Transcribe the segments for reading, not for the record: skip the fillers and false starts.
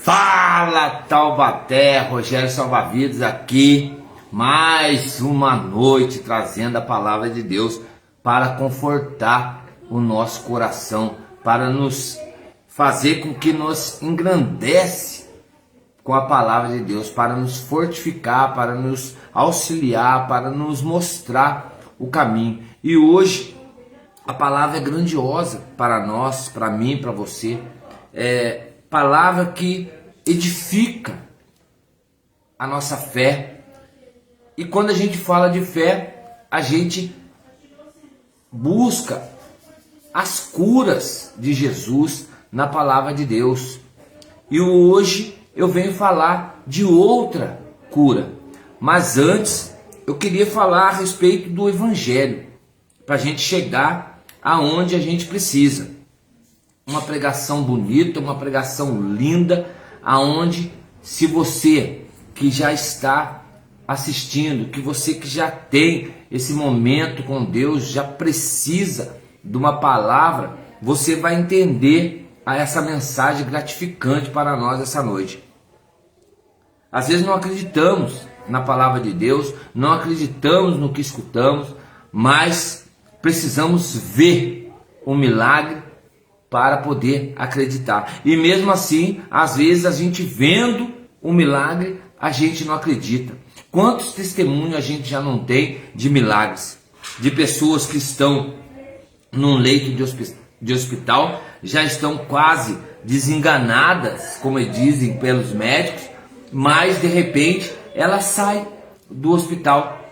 Fala Taubaté, Rogério Salva-Vidas aqui, mais uma noite trazendo a palavra de Deus para confortar o nosso coração, para nos fazer com que nos engrandece com a palavra de Deus, para nos fortificar, para nos auxiliar, para nos mostrar o caminho. E hoje a palavra é grandiosa para nós, para mim, para você. É palavra que edifica a nossa fé. E quando a gente fala de fé, a gente busca as curas de Jesus na palavra de Deus. E hoje eu venho falar de outra cura. Mas antes eu queria falar a respeito do Evangelho, para a gente chegar aonde a gente precisa. Uma pregação bonita, uma pregação linda, aonde se você que já está assistindo, que você que já tem esse momento com Deus, já precisa de uma palavra, você vai entender essa mensagem gratificante para nós essa noite. Às vezes não acreditamos na palavra de Deus, não acreditamos no que escutamos, mas precisamos ver o milagre para poder acreditar. E mesmo assim, às vezes a gente vendo o milagre, a gente não acredita. Quantos testemunhos a gente já não tem de milagres? De pessoas que estão num leito de hospital, já estão quase desenganadas, como dizem pelos médicos, mas de repente ela sai do hospital.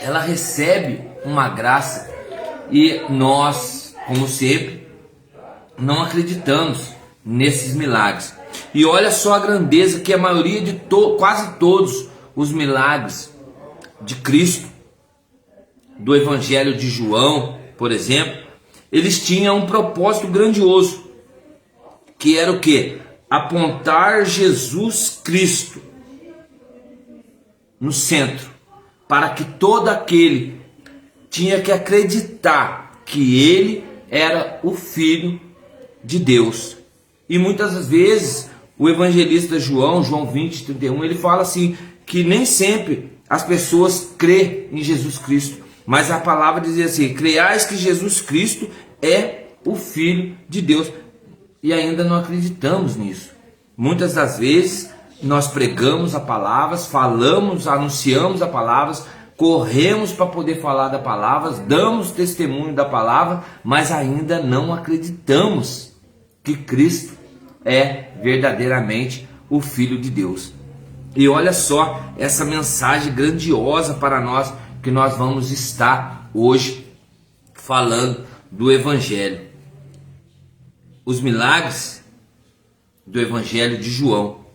Ela recebe uma graça. E nós, como sempre, não acreditamos nesses milagres. E olha só a grandeza que a maioria de quase todos os milagres de Cristo, do Evangelho de João, por exemplo, eles tinham um propósito grandioso, que era o quê? Apontar Jesus Cristo no centro, para que todo aquele tinha que acreditar que ele era o Filho de Deus. E muitas vezes o evangelista João 20:31, ele fala assim, que nem sempre as pessoas crêem em Jesus Cristo, mas a palavra dizia assim: creiais que Jesus Cristo é o Filho de Deus. E ainda não acreditamos nisso. Muitas das vezes nós pregamos a palavra, falamos, anunciamos a palavra, corremos para poder falar da palavra, damos testemunho da palavra, mas ainda não acreditamos que Cristo é verdadeiramente o Filho de Deus. E olha só essa mensagem grandiosa para nós, que nós vamos estar hoje falando do Evangelho. Os milagres do Evangelho de João,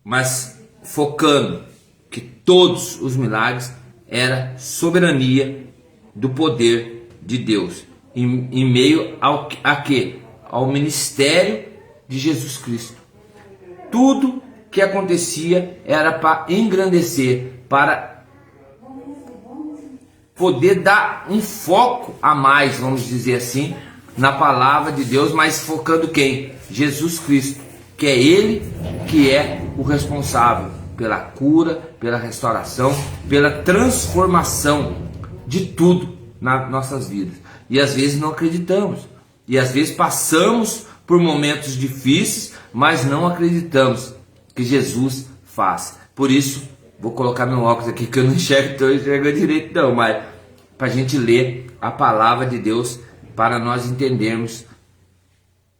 mas focando que todos os milagres era soberania do poder de Deus, em meio ao ministério de Jesus Cristo. Tudo que acontecia era para engrandecer, para poder dar um foco a mais, vamos dizer assim, na palavra de Deus, mas focando quem? Jesus Cristo, que é Ele que é o responsável pela cura, pela restauração, pela transformação de tudo nas nossas vidas. E às vezes não acreditamos, e às vezes passamos por momentos difíceis, mas não acreditamos que Jesus faz. Por isso, vou colocar meu óculos aqui, que eu não enxergo direito não, mas para a gente ler a palavra de Deus, para nós entendermos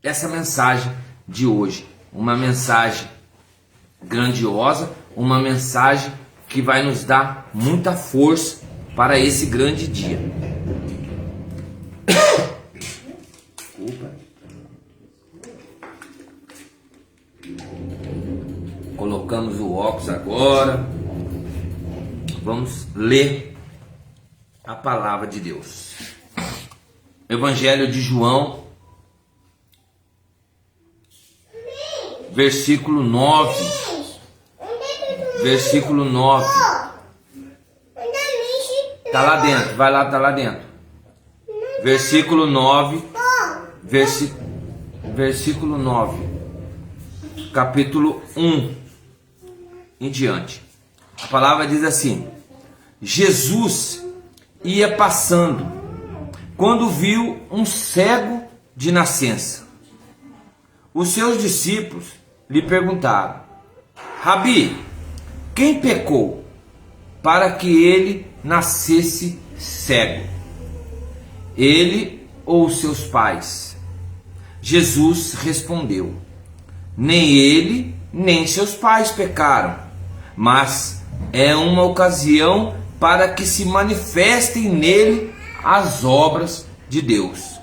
essa mensagem de hoje, uma mensagem grandiosa, uma mensagem que vai nos dar muita força para esse grande dia. Desculpa. Colocamos o óculos agora. Vamos ler a palavra de Deus. Evangelho de João, versículo 9. Versículo 9. Tá lá dentro, vai lá, tá lá dentro. Versículo 9. versículo 9, capítulo 1 em diante. A palavra diz assim: Jesus ia passando quando viu um cego de nascença. Os seus discípulos lhe perguntaram: Rabi, quem pecou para que ele nascesse cego? Ele ou seus pais? Jesus respondeu: nem ele, nem seus pais pecaram, mas é uma ocasião para que se manifestem nele as obras de Deus.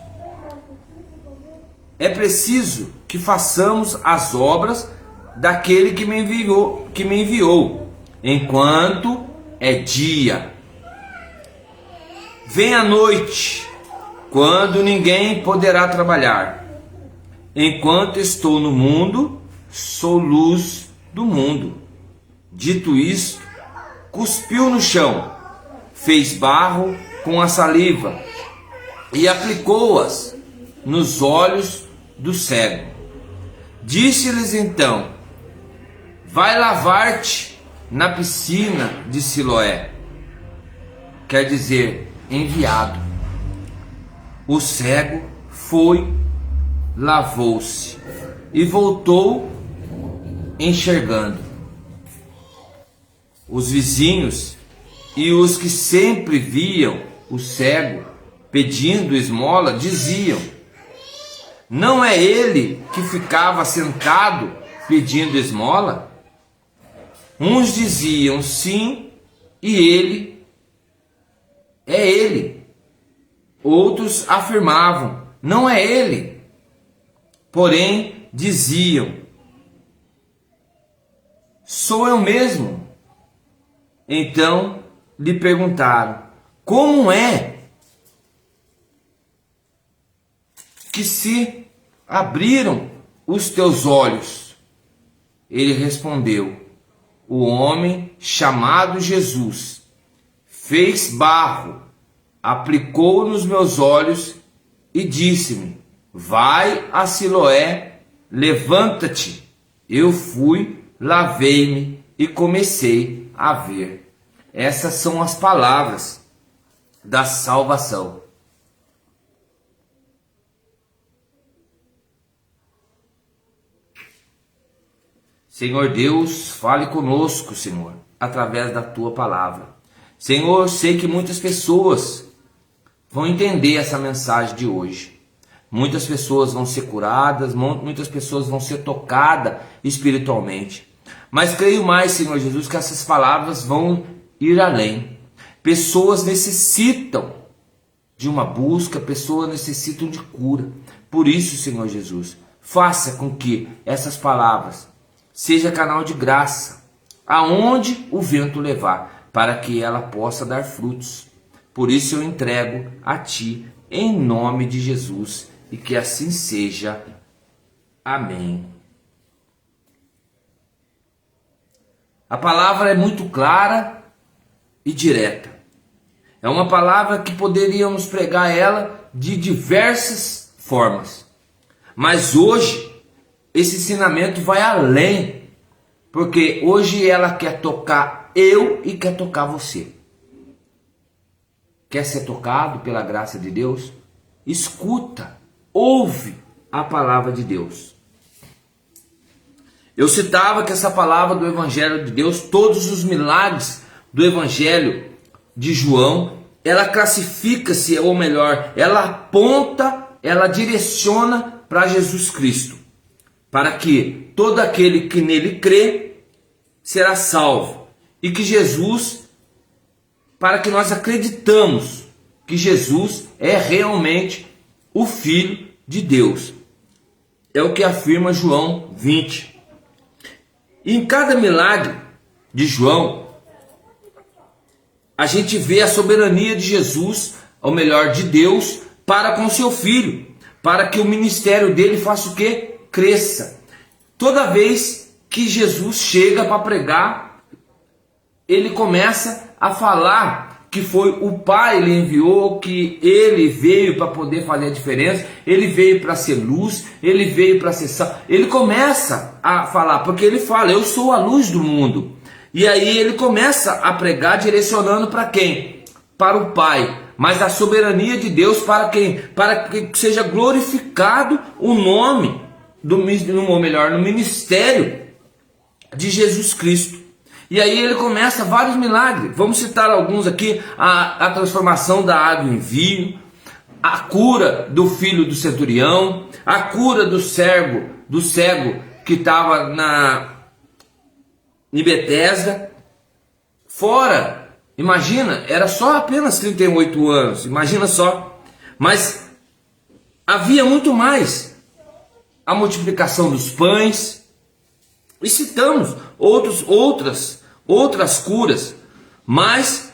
É preciso que façamos as obras daquele que me enviou, enquanto é dia. Vem a noite, quando ninguém poderá trabalhar. Enquanto estou no mundo, sou luz do mundo. Dito isto, cuspiu no chão, fez barro com a saliva e aplicou-as nos olhos do cego. Disse-lhes então: vai lavar-te na piscina de Siloé, quer dizer, enviado. O cego foi, lavou-se e voltou enxergando. Os vizinhos e os que sempre viam o cego pedindo esmola diziam: não é ele que ficava sentado pedindo esmola? Uns diziam sim, e ele é ele. Outros afirmavam: não é ele. Porém diziam: sou eu mesmo. Então lhe perguntaram: como é que se abriram os teus olhos? Ele respondeu: o homem chamado Jesus fez barro, aplicou nos meus olhos e disse-me: vai a Siloé, levanta-te. Eu fui, lavei-me e comecei a ver. Essas são as palavras da salvação. Senhor Deus, fale conosco, Senhor, através da tua palavra. Senhor, sei que muitas pessoas vão entender essa mensagem de hoje. Muitas pessoas vão ser curadas, muitas pessoas vão ser tocadas espiritualmente. Mas creio mais, Senhor Jesus, que essas palavras vão ir além. Pessoas necessitam de uma busca, pessoas necessitam de cura. Por isso, Senhor Jesus, faça com que essas palavras seja canal de graça, aonde o vento levar, para que ela possa dar frutos. Por isso eu entrego a Ti, em nome de Jesus, e que assim seja. Amém. A palavra é muito clara e direta. É uma palavra que poderíamos pregar ela de diversas formas. Mas hoje, esse ensinamento vai além, porque hoje ela quer tocar eu e quer tocar você. Quer ser tocado pela graça de Deus? Escuta, ouve a palavra de Deus. Eu citava que essa palavra do Evangelho de Deus, todos os milagres do Evangelho de João, ela classifica-se, ou melhor, ela aponta, ela direciona para Jesus Cristo, para que todo aquele que nele crê será salvo, e que Jesus, para que nós acreditamos que Jesus é realmente o Filho de Deus. É o que afirma João 20. E em cada milagre de João, a gente vê a soberania de Jesus, ou melhor, de Deus, para com seu Filho, para que o ministério dele faça o quê? Cresça. Toda vez que Jesus chega para pregar, ele começa a falar que foi o Pai, ele enviou, que ele veio para poder fazer a diferença, ele veio para ser luz, ele veio para ser sal. Ele começa a falar, porque ele fala, eu sou a luz do mundo. E aí ele começa a pregar direcionando para quem? Para o Pai. Mas a soberania de Deus para quem? Para que seja glorificado o nome, no ministério de Jesus Cristo. E aí ele começa vários milagres. Vamos citar alguns aqui: a transformação da água em vinho, a cura do filho do centurião, a cura do cego que estava em Betesda. Fora, imagina, era só apenas 38 anos, imagina só. Mas havia muito mais. A multiplicação dos pães. E citamos outras curas. Mas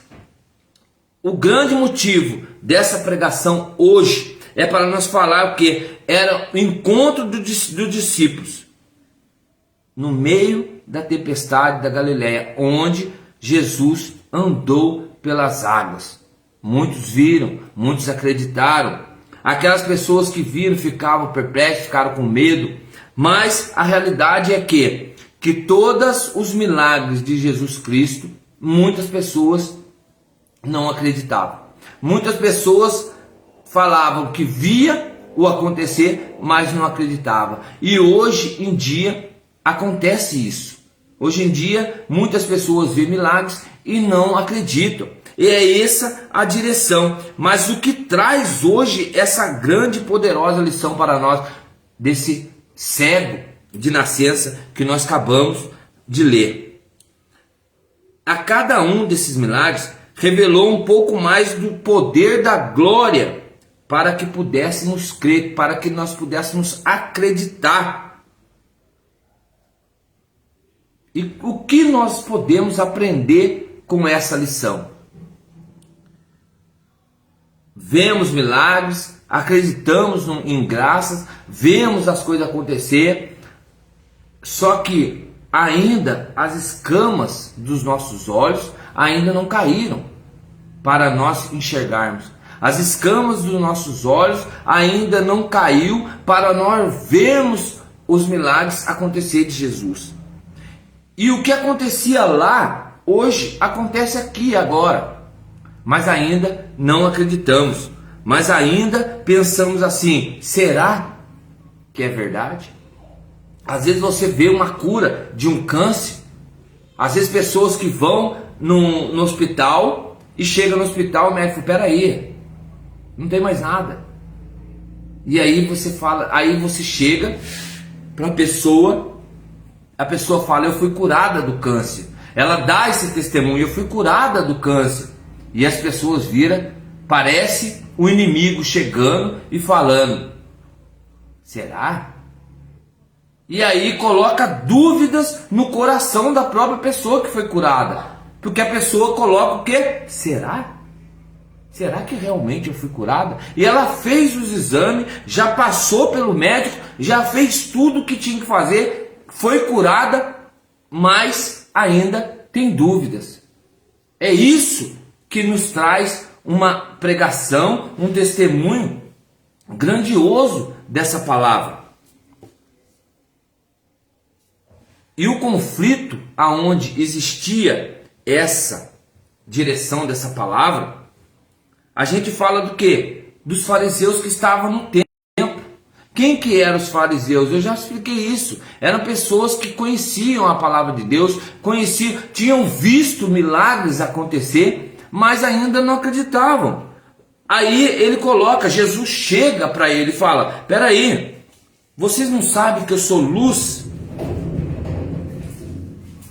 o grande motivo dessa pregação hoje é para nós falar o que? Era o encontro dos discípulos no meio da tempestade da Galileia, onde Jesus andou pelas águas. Muitos viram, muitos acreditaram. Aquelas pessoas que viram ficavam perplexas, ficaram com medo. Mas a realidade é que todos os milagres de Jesus Cristo, muitas pessoas não acreditavam. Muitas pessoas falavam que via o acontecer, mas não acreditavam. E hoje em dia acontece isso. Hoje em dia muitas pessoas veem milagres e não acreditam. E é essa a direção. Mas o que traz hoje essa grande e poderosa lição para nós, desse cego de nascença que nós acabamos de ler? A cada um desses milagres revelou um pouco mais do poder da glória, para que pudéssemos crer, para que nós pudéssemos acreditar. E o que nós podemos aprender com essa lição? Vemos milagres, acreditamos em graças, vemos as coisas acontecer, só que ainda as escamas dos nossos olhos ainda não caíram para nós enxergarmos. As escamas dos nossos olhos ainda não caiu para nós vermos os milagres acontecer de Jesus. E o que acontecia lá, hoje acontece aqui agora. Mas ainda não acreditamos. Mas ainda pensamos assim: será que é verdade? Às vezes você vê uma cura de um câncer. Às vezes pessoas que vão no hospital e chegam no hospital, o médico fala: peraí, não tem mais nada. E aí você fala, aí você chega para a pessoa fala: eu fui curada do câncer. Ela dá esse testemunho: eu fui curada do câncer. E as pessoas viram, parece o inimigo chegando e falando: será? E aí coloca dúvidas no coração da própria pessoa que foi curada. Porque a pessoa coloca o quê? Será? Será que realmente eu fui curada? E ela fez os exames, já passou pelo médico, já fez tudo o que tinha que fazer, foi curada, mas ainda tem dúvidas. É isso que nos traz uma pregação, um testemunho grandioso dessa palavra. E o conflito aonde existia essa direção dessa palavra, a gente fala do quê? Dos fariseus que estavam no templo. Quem que eram os fariseus? Eu já expliquei isso. Eram pessoas que conheciam a palavra de Deus, tinham visto milagres acontecer, mas ainda não acreditavam. Aí ele coloca, Jesus chega para ele e fala: peraí, vocês não sabem que eu sou luz?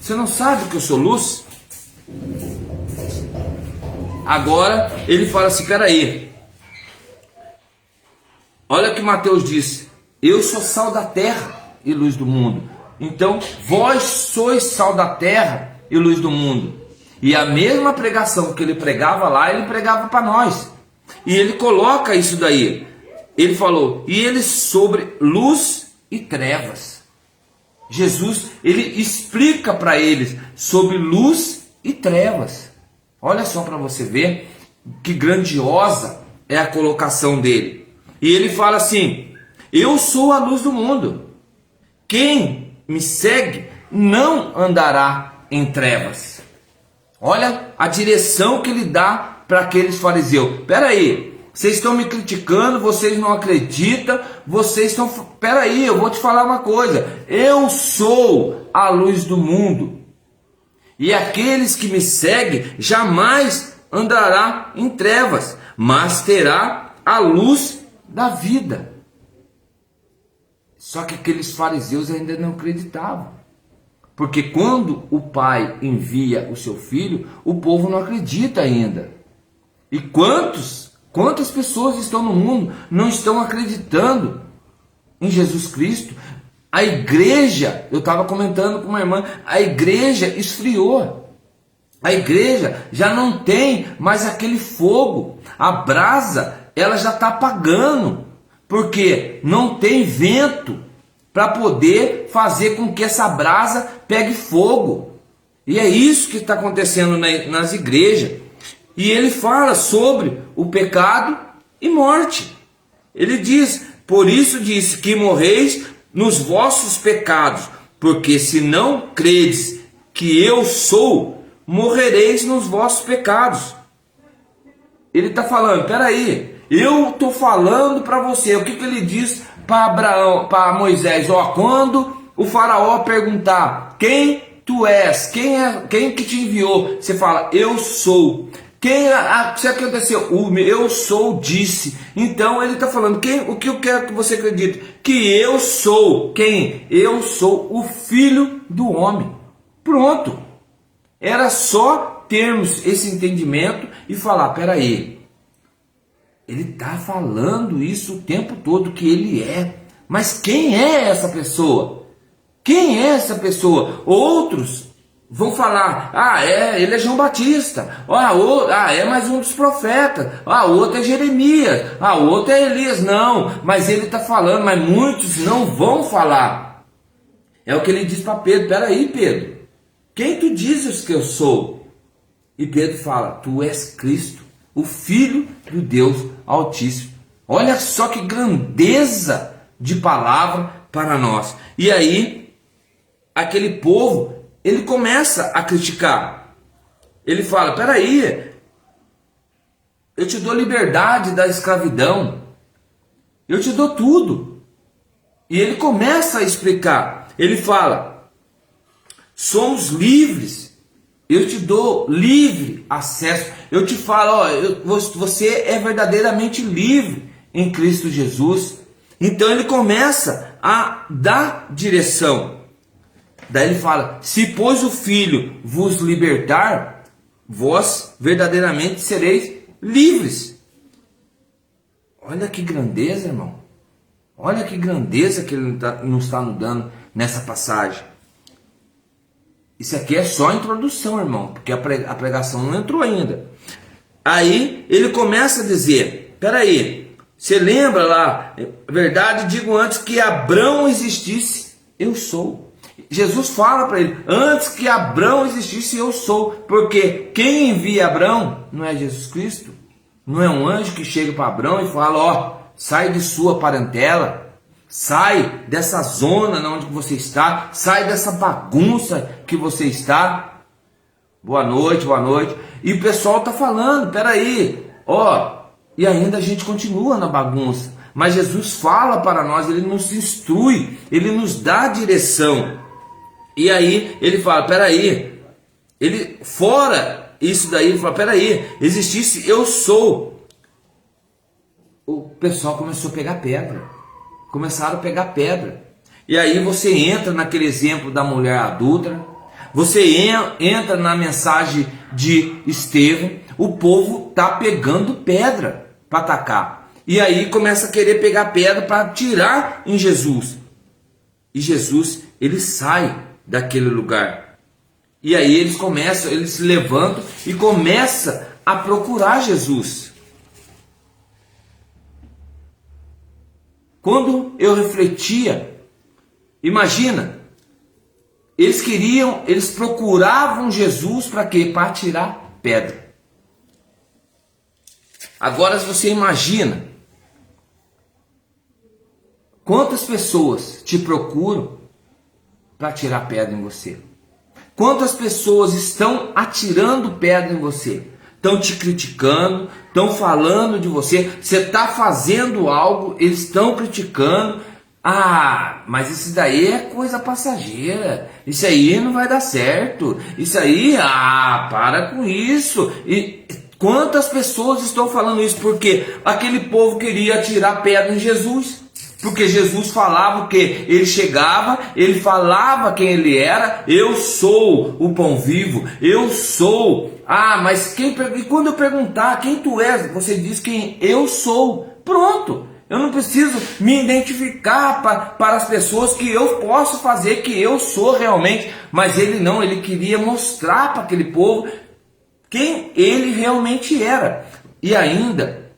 Você não sabe que eu sou luz? Agora ele fala assim: peraí, olha o que Mateus disse: eu sou sal da terra e luz do mundo. Então vós sois sal da terra e luz do mundo. E a mesma pregação que ele pregava lá, ele pregava para nós. E ele coloca isso daí. Ele falou: e ele sobre luz e trevas. Jesus, ele explica para eles sobre luz e trevas. Olha só para você ver que grandiosa é a colocação dele. E ele fala assim: eu sou a luz do mundo. Quem me segue não andará em trevas. Olha a direção que ele dá para aqueles fariseus. Espera aí, vocês estão me criticando, vocês não acreditam, vocês estão... Espera aí, eu vou te falar uma coisa. Eu sou a luz do mundo. E aqueles que me seguem jamais andará em trevas, mas terá a luz da vida. Só que aqueles fariseus ainda não acreditavam. Porque quando o pai envia o seu filho, o povo não acredita ainda. E quantas pessoas estão no mundo não estão acreditando em Jesus Cristo? A igreja, eu estava comentando com uma irmã, a igreja esfriou. A igreja já não tem mais aquele fogo. A brasa, ela já está apagando. Porque não tem vento para poder fazer com que essa brasa pegue fogo. E é isso que está acontecendo nas igrejas. E ele fala sobre o pecado e morte. Ele diz: por isso disse que morreis nos vossos pecados, porque se não credes que eu sou, morrereis nos vossos pecados. Ele está falando, peraí, eu estou falando para você. O que ele diz para Abraão, para Moisés? Quando o faraó perguntar quem tu és, quem que te enviou, você fala, eu sou. O que aconteceu? O eu sou disse. Então ele está falando, o que eu quero que você acredite? Que eu sou. Quem? Eu sou o Filho do Homem. Pronto. Era só termos esse entendimento e falar, peraí, ele está falando isso o tempo todo que ele é. Mas quem é essa pessoa? Quem é essa pessoa? Outros vão falar, ele é João Batista, é mais um dos profetas, outro é Jeremias, outro é Elias. Não, mas ele está falando, mas muitos não vão falar. É o que ele diz para Pedro, peraí Pedro, quem tu dizes que eu sou? E Pedro fala, tu és Cristo, o Filho do Deus Altíssimo. Olha só que grandeza de palavra para nós. E aí, aquele povo, ele começa a criticar. Ele fala, peraí, eu te dou liberdade da escravidão, eu te dou tudo. E ele começa a explicar. Ele fala, somos livres, eu te dou livre acesso. Eu te falo, você é verdadeiramente livre em Cristo Jesus. Então ele começa a dar direção. Daí ele fala, se pois o Filho vos libertar, vós verdadeiramente sereis livres. Olha que grandeza, irmão. Olha que grandeza que ele nos está nos dando nessa passagem. Isso aqui é só a introdução, irmão, porque a pregação não entrou ainda. Aí ele começa a dizer, peraí, você lembra lá, verdade digo antes que Abrão existisse, eu sou. Jesus fala para ele, antes que Abrão existisse, eu sou. Porque quem envia Abrão não é Jesus Cristo. Não é um anjo que chega para Abrão e fala, sai de sua parentela, sai dessa zona onde você está, sai dessa bagunça que você está. Boa noite, boa noite. E o pessoal está falando, peraí, e ainda a gente continua na bagunça. Mas Jesus fala para nós, ele nos instrui, ele nos dá direção. E aí ele fala, peraí, ele fora isso daí, ele fala, peraí, existisse eu sou. O pessoal começou a pegar pedra, começaram a pegar pedra. E aí você entra naquele exemplo da mulher adúltera, você entra na mensagem de Estevão, o povo tá pegando pedra para atacar. E aí começa a querer pegar pedra para atirar em Jesus. E Jesus, ele sai daquele lugar. E aí eles se levantam e começam a procurar Jesus. Quando eu refletia, imagina, eles procuravam Jesus para quê? Para tirar pedra. Agora você imagina quantas pessoas te procuram para tirar pedra em você. Quantas pessoas estão atirando pedra em você, estão te criticando, estão falando de você, você está fazendo algo, eles estão criticando. Ah, mas isso daí é coisa passageira, isso aí não vai dar certo, isso aí, para com isso. E quantas pessoas estão falando isso? Porque aquele povo queria atirar pedra em Jesus. Porque Jesus falava o que? Ele chegava, ele falava quem ele era. Eu sou o pão vivo, eu sou. Mas e quando eu perguntar quem tu és, você diz quem eu sou. Pronto, eu não preciso me identificar para as pessoas que eu posso fazer que eu sou realmente. Mas ele não, ele queria mostrar para aquele povo quem ele realmente era. E ainda,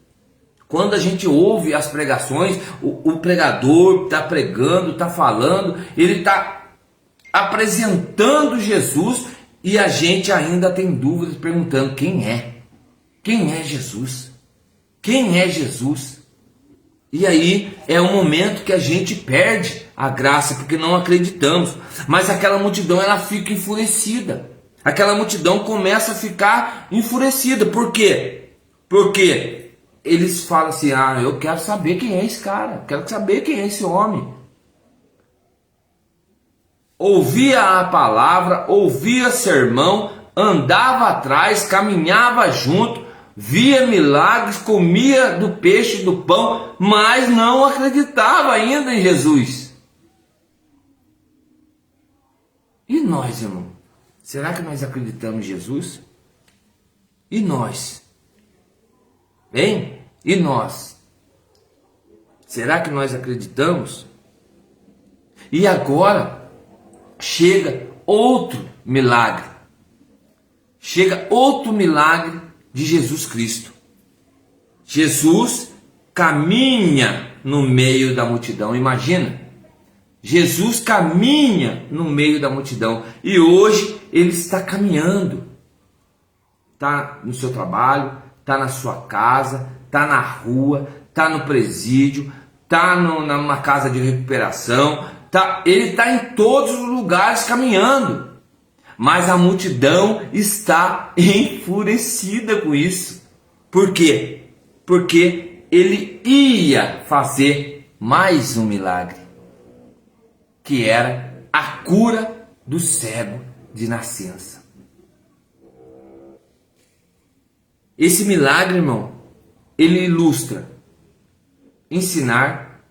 quando a gente ouve as pregações, o pregador está pregando, está falando, ele está apresentando Jesus e a gente ainda tem dúvidas perguntando quem é? Quem é Jesus? Quem é Jesus? E aí é um momento que a gente perde a graça porque não acreditamos. Mas aquela multidão ela fica enfurecida. Aquela multidão começa a ficar enfurecida. Por quê? Porque eles falam assim, eu quero saber quem é esse cara, quero saber quem é esse homem. Ouvia a palavra, ouvia sermão, andava atrás, caminhava junto, via milagres, comia do peixe e do pão, mas não acreditava ainda em Jesus. E nós, irmão? Será que nós acreditamos em Jesus? E nós? Hein? E nós? Será que nós acreditamos? E agora chega outro milagre. Chega outro milagre de Jesus Cristo. Jesus caminha no meio da multidão. Imagina. Jesus caminha no meio da multidão. E hoje ele está caminhando. Está no seu trabalho, está na sua casa, está na rua, está no presídio, está numa casa de recuperação, ele está em todos os lugares caminhando. Mas a multidão está enfurecida com isso. Por quê? Porque ele ia fazer mais um milagre, que era a cura do cego de nascença. Esse milagre, irmão, ele ilustra ensinar,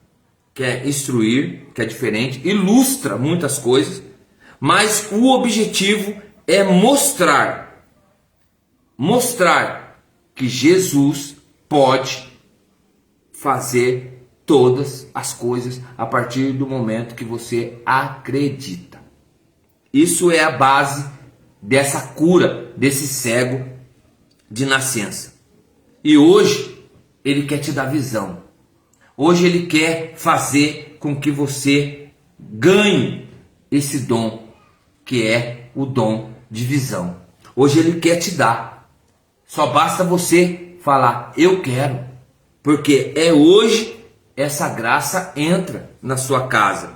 que é instruir, que é diferente, ilustra muitas coisas, mas o objetivo é mostrar que Jesus pode fazer todas as coisas a partir do momento que você acredita. Isso é a base dessa cura desse cego de nascença. E hoje ele quer te dar visão. Hoje ele quer fazer com que você ganhe esse dom, que é o dom de visão. Hoje ele quer te dar. Só basta você falar, eu quero. Porque é hoje essa graça entra na sua casa.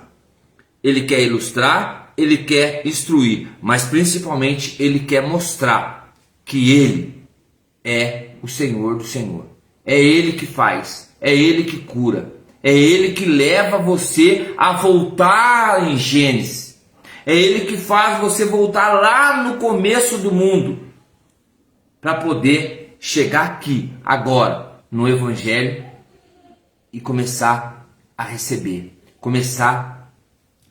Ele quer ilustrar, ele quer instruir, mas principalmente ele quer mostrar que ele é o Senhor do Senhor. É ele que faz, é ele que cura, é ele que leva você a voltar em Gênesis. É ele que faz você voltar lá no começo do mundo para poder chegar aqui agora no Evangelho e começar a receber, começar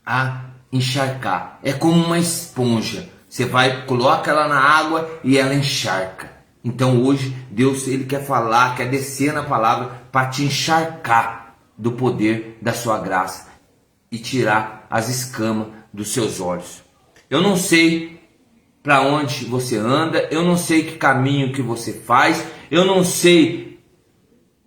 a encharcar. É como uma esponja. Você vai, coloca ela na água e ela encharca. Então hoje Deus ele quer falar, quer descer na palavra para te encharcar do poder da sua graça e tirar as escamas dos seus olhos. Eu não sei para onde você anda, eu não sei que caminho que você faz, eu não sei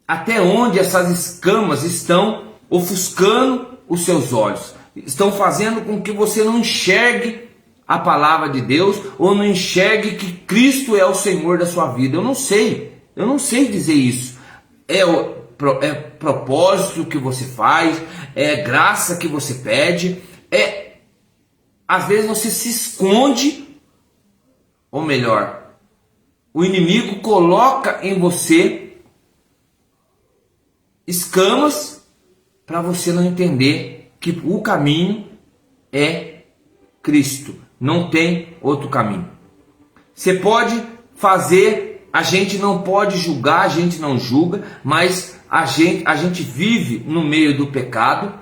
até onde essas escamas estão ofuscando os seus olhos, estão fazendo com que você não enxergue a palavra de Deus ou não enxergue que Cristo é o Senhor da sua vida. Eu não sei dizer isso, é propósito que você faz, é graça que você pede, às vezes você se esconde, ou melhor, o inimigo coloca em você escamas para você não entender que o caminho é Cristo, não tem outro caminho. Você pode fazer, a gente não pode julgar, a gente não julga, mas a gente vive no meio do pecado,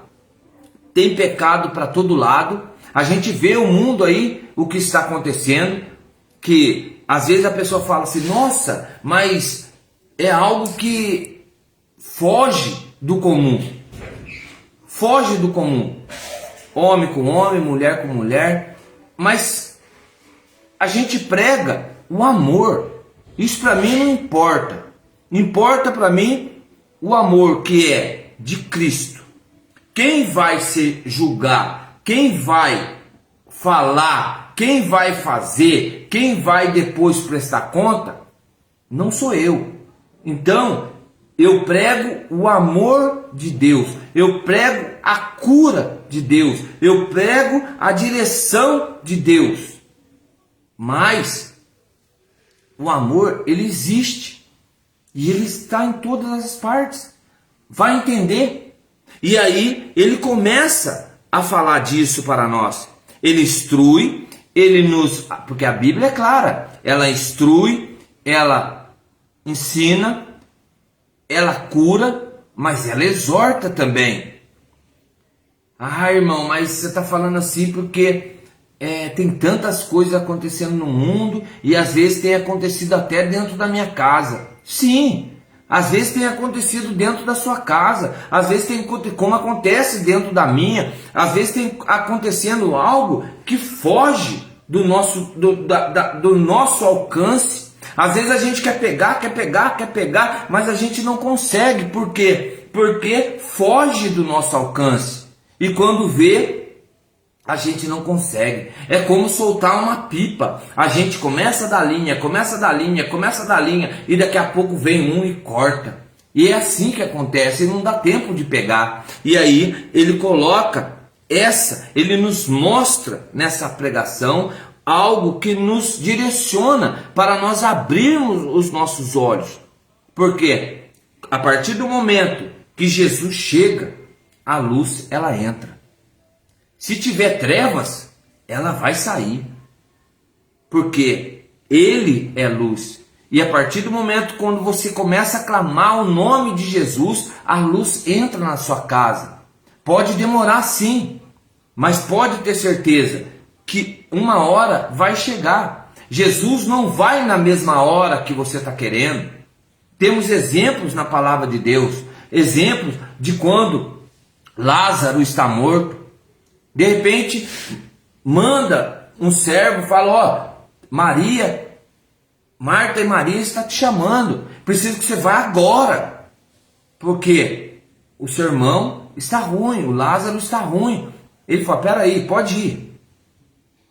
tem pecado para todo lado, a gente vê o mundo aí, o que está acontecendo, que às vezes a pessoa fala assim, nossa, mas é algo que foge do comum, homem com homem, mulher com mulher, mas a gente prega o amor. Isso para mim não importa. Importa para mim o amor que é de Cristo. Quem vai se julgar, quem vai falar, quem vai fazer, quem vai depois prestar conta, não sou eu. Então, eu prego o amor de Deus, eu prego a cura de Deus, eu prego a direção de Deus. Mas o amor, ele existe e ele está em todas as partes. Vai entender? E aí ele começa a falar disso para nós. Ele instrui, porque a Bíblia é clara, ela instrui, ela ensina, ela cura, mas ela exorta também. Ah, irmão, mas você está falando assim porque tem tantas coisas acontecendo no mundo e às vezes tem acontecido até dentro da minha casa. Sim, às vezes tem acontecido dentro da sua casa, às vezes tem como acontece dentro da minha, às vezes tem acontecendo algo que foge do nosso alcance. Às vezes a gente quer pegar, mas a gente não consegue. Por quê? Porque foge do nosso alcance. E quando vê, a gente não consegue. É como soltar uma pipa. A gente começa da linha, e daqui a pouco vem um e corta. E é assim que acontece, e não dá tempo de pegar. E aí ele coloca ele nos mostra nessa pregação algo que nos direciona para nós abrirmos os nossos olhos. Porque a partir do momento que Jesus chega, a luz ela entra. Se tiver trevas, ela vai sair. Porque ele é luz. E a partir do momento quando você começa a clamar o nome de Jesus, a luz entra na sua casa. Pode demorar sim, mas pode ter certeza que uma hora vai chegar. Jesus não vai na mesma hora que você está querendo. Temos exemplos na palavra de Deus, exemplos de quando Lázaro está morto. De repente, manda um servo, fala, Marta e Maria está te chamando, preciso que você vá agora, porque o seu irmão está ruim, o Lázaro está ruim. Ele fala, peraí, pode ir.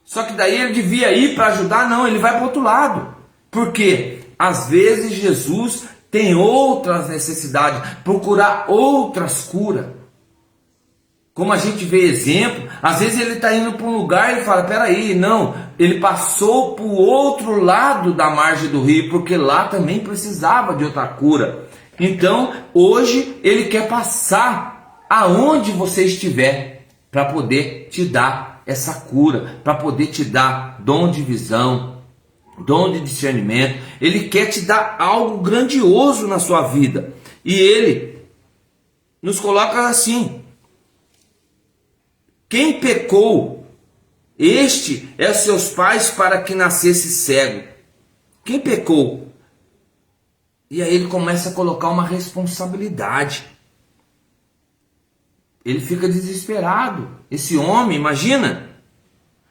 Só que daí ele devia ir para ajudar, não, ele vai para o outro lado. Porque às vezes Jesus tem outras necessidades, procurar outras curas. Como a gente vê exemplo, às vezes ele está indo para um lugar e fala, peraí, não, ele passou para o outro lado da margem do rio, porque lá também precisava de outra cura. Então, hoje ele quer passar aonde você estiver, para poder te dar essa cura, para poder te dar dom de visão, dom de discernimento. Ele quer te dar algo grandioso na sua vida. E ele nos coloca assim: quem pecou, este é seus pais para que nascesse cego. Quem pecou? E aí ele começa a colocar uma responsabilidade. Ele fica desesperado. Esse homem, imagina,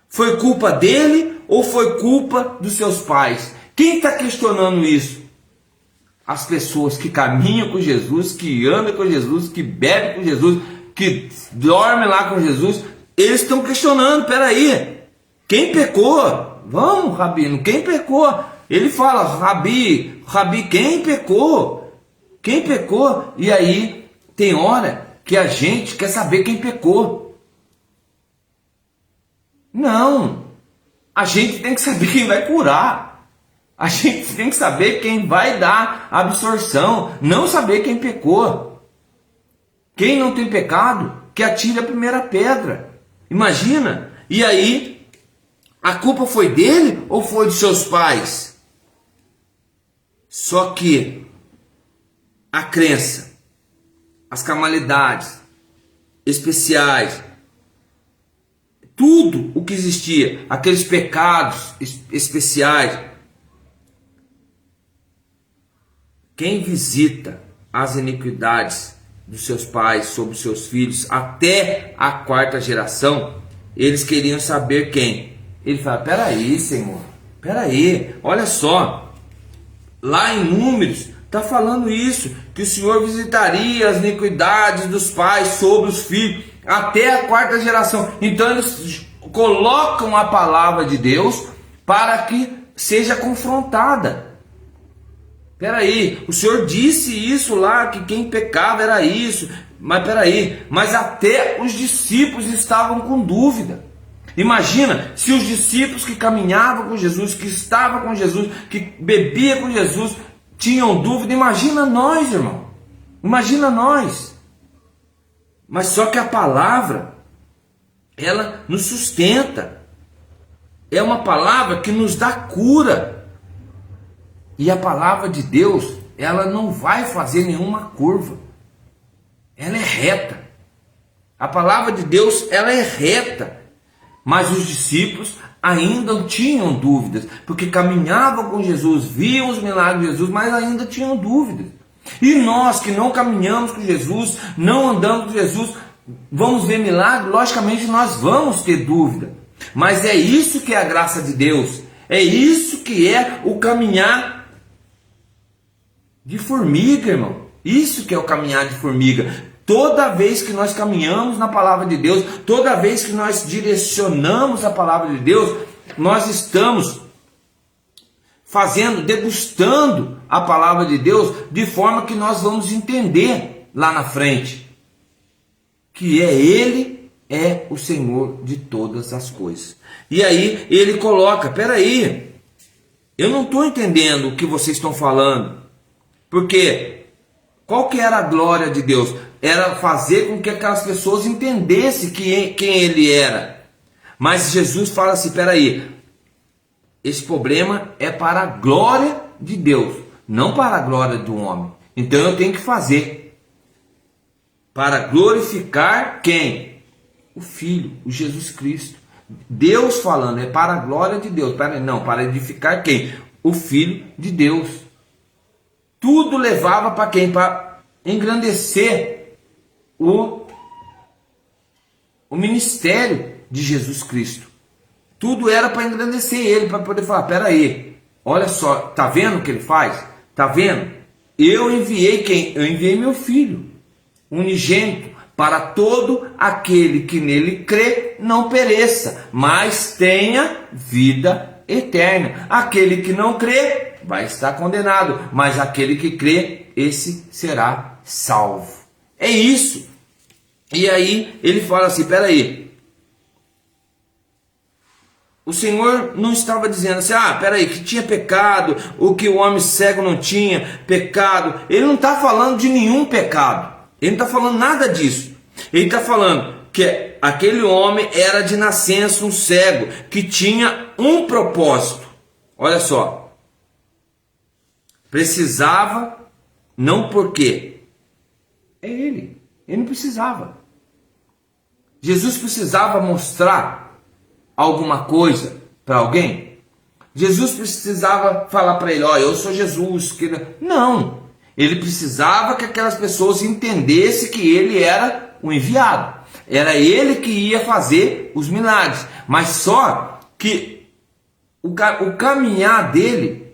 foi culpa dele ou foi culpa dos seus pais? Quem está questionando isso? As pessoas que caminham com Jesus, que andam com Jesus, que bebem com Jesus, que dormem lá com Jesus, eles estão questionando, peraí, quem pecou? Vamos, Rabino, quem pecou? Ele fala, Rabi, quem pecou? Quem pecou? E aí tem hora que a gente quer saber quem pecou. Não. A gente tem que saber quem vai curar. A gente tem que saber quem vai dar absorção. Não saber quem pecou. Quem não tem pecado, que atire a primeira pedra. Imagina. E aí, a culpa foi dele ou foi dos seus pais? Só que a crença, as carnalidades especiais, tudo o que existia, aqueles pecados especiais, quem visita as iniquidades dos seus pais sobre os seus filhos até a quarta geração, eles queriam saber quem. Ele fala: peraí, Senhor, peraí, olha só, lá em Números está falando isso, que o Senhor visitaria as iniquidades dos pais sobre os filhos até a quarta geração. Então eles colocam a palavra de Deus para que seja confrontada. Peraí, o Senhor disse isso lá, que quem pecava era isso, mas peraí, mas até os discípulos estavam com dúvida. Imagina se os discípulos que caminhavam com Jesus, que estavam com Jesus, que bebiam com Jesus, tinham dúvida. Imagina nós, irmão, imagina nós. Mas só que a palavra, ela nos sustenta, é uma palavra que nos dá cura. E a palavra de Deus, ela não vai fazer nenhuma curva. Ela é reta. A palavra de Deus, ela é reta. Mas os discípulos ainda tinham dúvidas, porque caminhavam com Jesus, viam os milagres de Jesus, mas ainda tinham dúvidas. E nós que não caminhamos com Jesus, não andamos com Jesus, vamos ver milagre? Logicamente nós vamos ter dúvida. Mas é isso que é a graça de Deus. É isso que é o caminhar de formiga, irmão. Isso que é o caminhar de formiga. Toda vez que nós caminhamos na palavra de Deus, toda vez que nós direcionamos a palavra de Deus, nós estamos degustando a palavra de Deus, de forma que nós vamos entender lá na frente que Ele é o Senhor de todas as coisas. E aí ele coloca: peraí, eu não estou entendendo o que vocês estão falando. Porque qual que era a glória de Deus? Era fazer com que aquelas pessoas entendessem quem Ele era. Mas Jesus fala assim: peraí, esse problema é para a glória de Deus, não para a glória do homem. Então eu tenho que fazer para glorificar quem? O Filho, o Jesus Cristo. Deus falando, é para a glória de Deus. Para edificar quem? O Filho de Deus. Tudo levava para quem? Para engrandecer o ministério de Jesus Cristo. Tudo era para engrandecer Ele, para poder falar: peraí, olha só, tá vendo o que Ele faz? Tá vendo? Eu enviei quem? Eu enviei meu Filho, unigênito, para todo aquele que nele crê não pereça, mas tenha vida eterna. Aquele que não crê vai estar condenado, mas aquele que crê, esse será salvo. É isso. E aí ele fala assim: peraí, o Senhor não estava dizendo assim: peraí, que tinha pecado, o que o homem cego não tinha pecado. Ele não está falando de nenhum pecado, ele não está falando nada disso. Ele está falando que aquele homem era de nascença um cego, que tinha um propósito. Olha só, precisava, não porque é ele não precisava. Jesus precisava mostrar alguma coisa para alguém? Jesus precisava falar para ele: eu sou Jesus. Não, ele precisava que aquelas pessoas entendessem que ele era o enviado, era ele que ia fazer os milagres. Mas só que o caminhar dele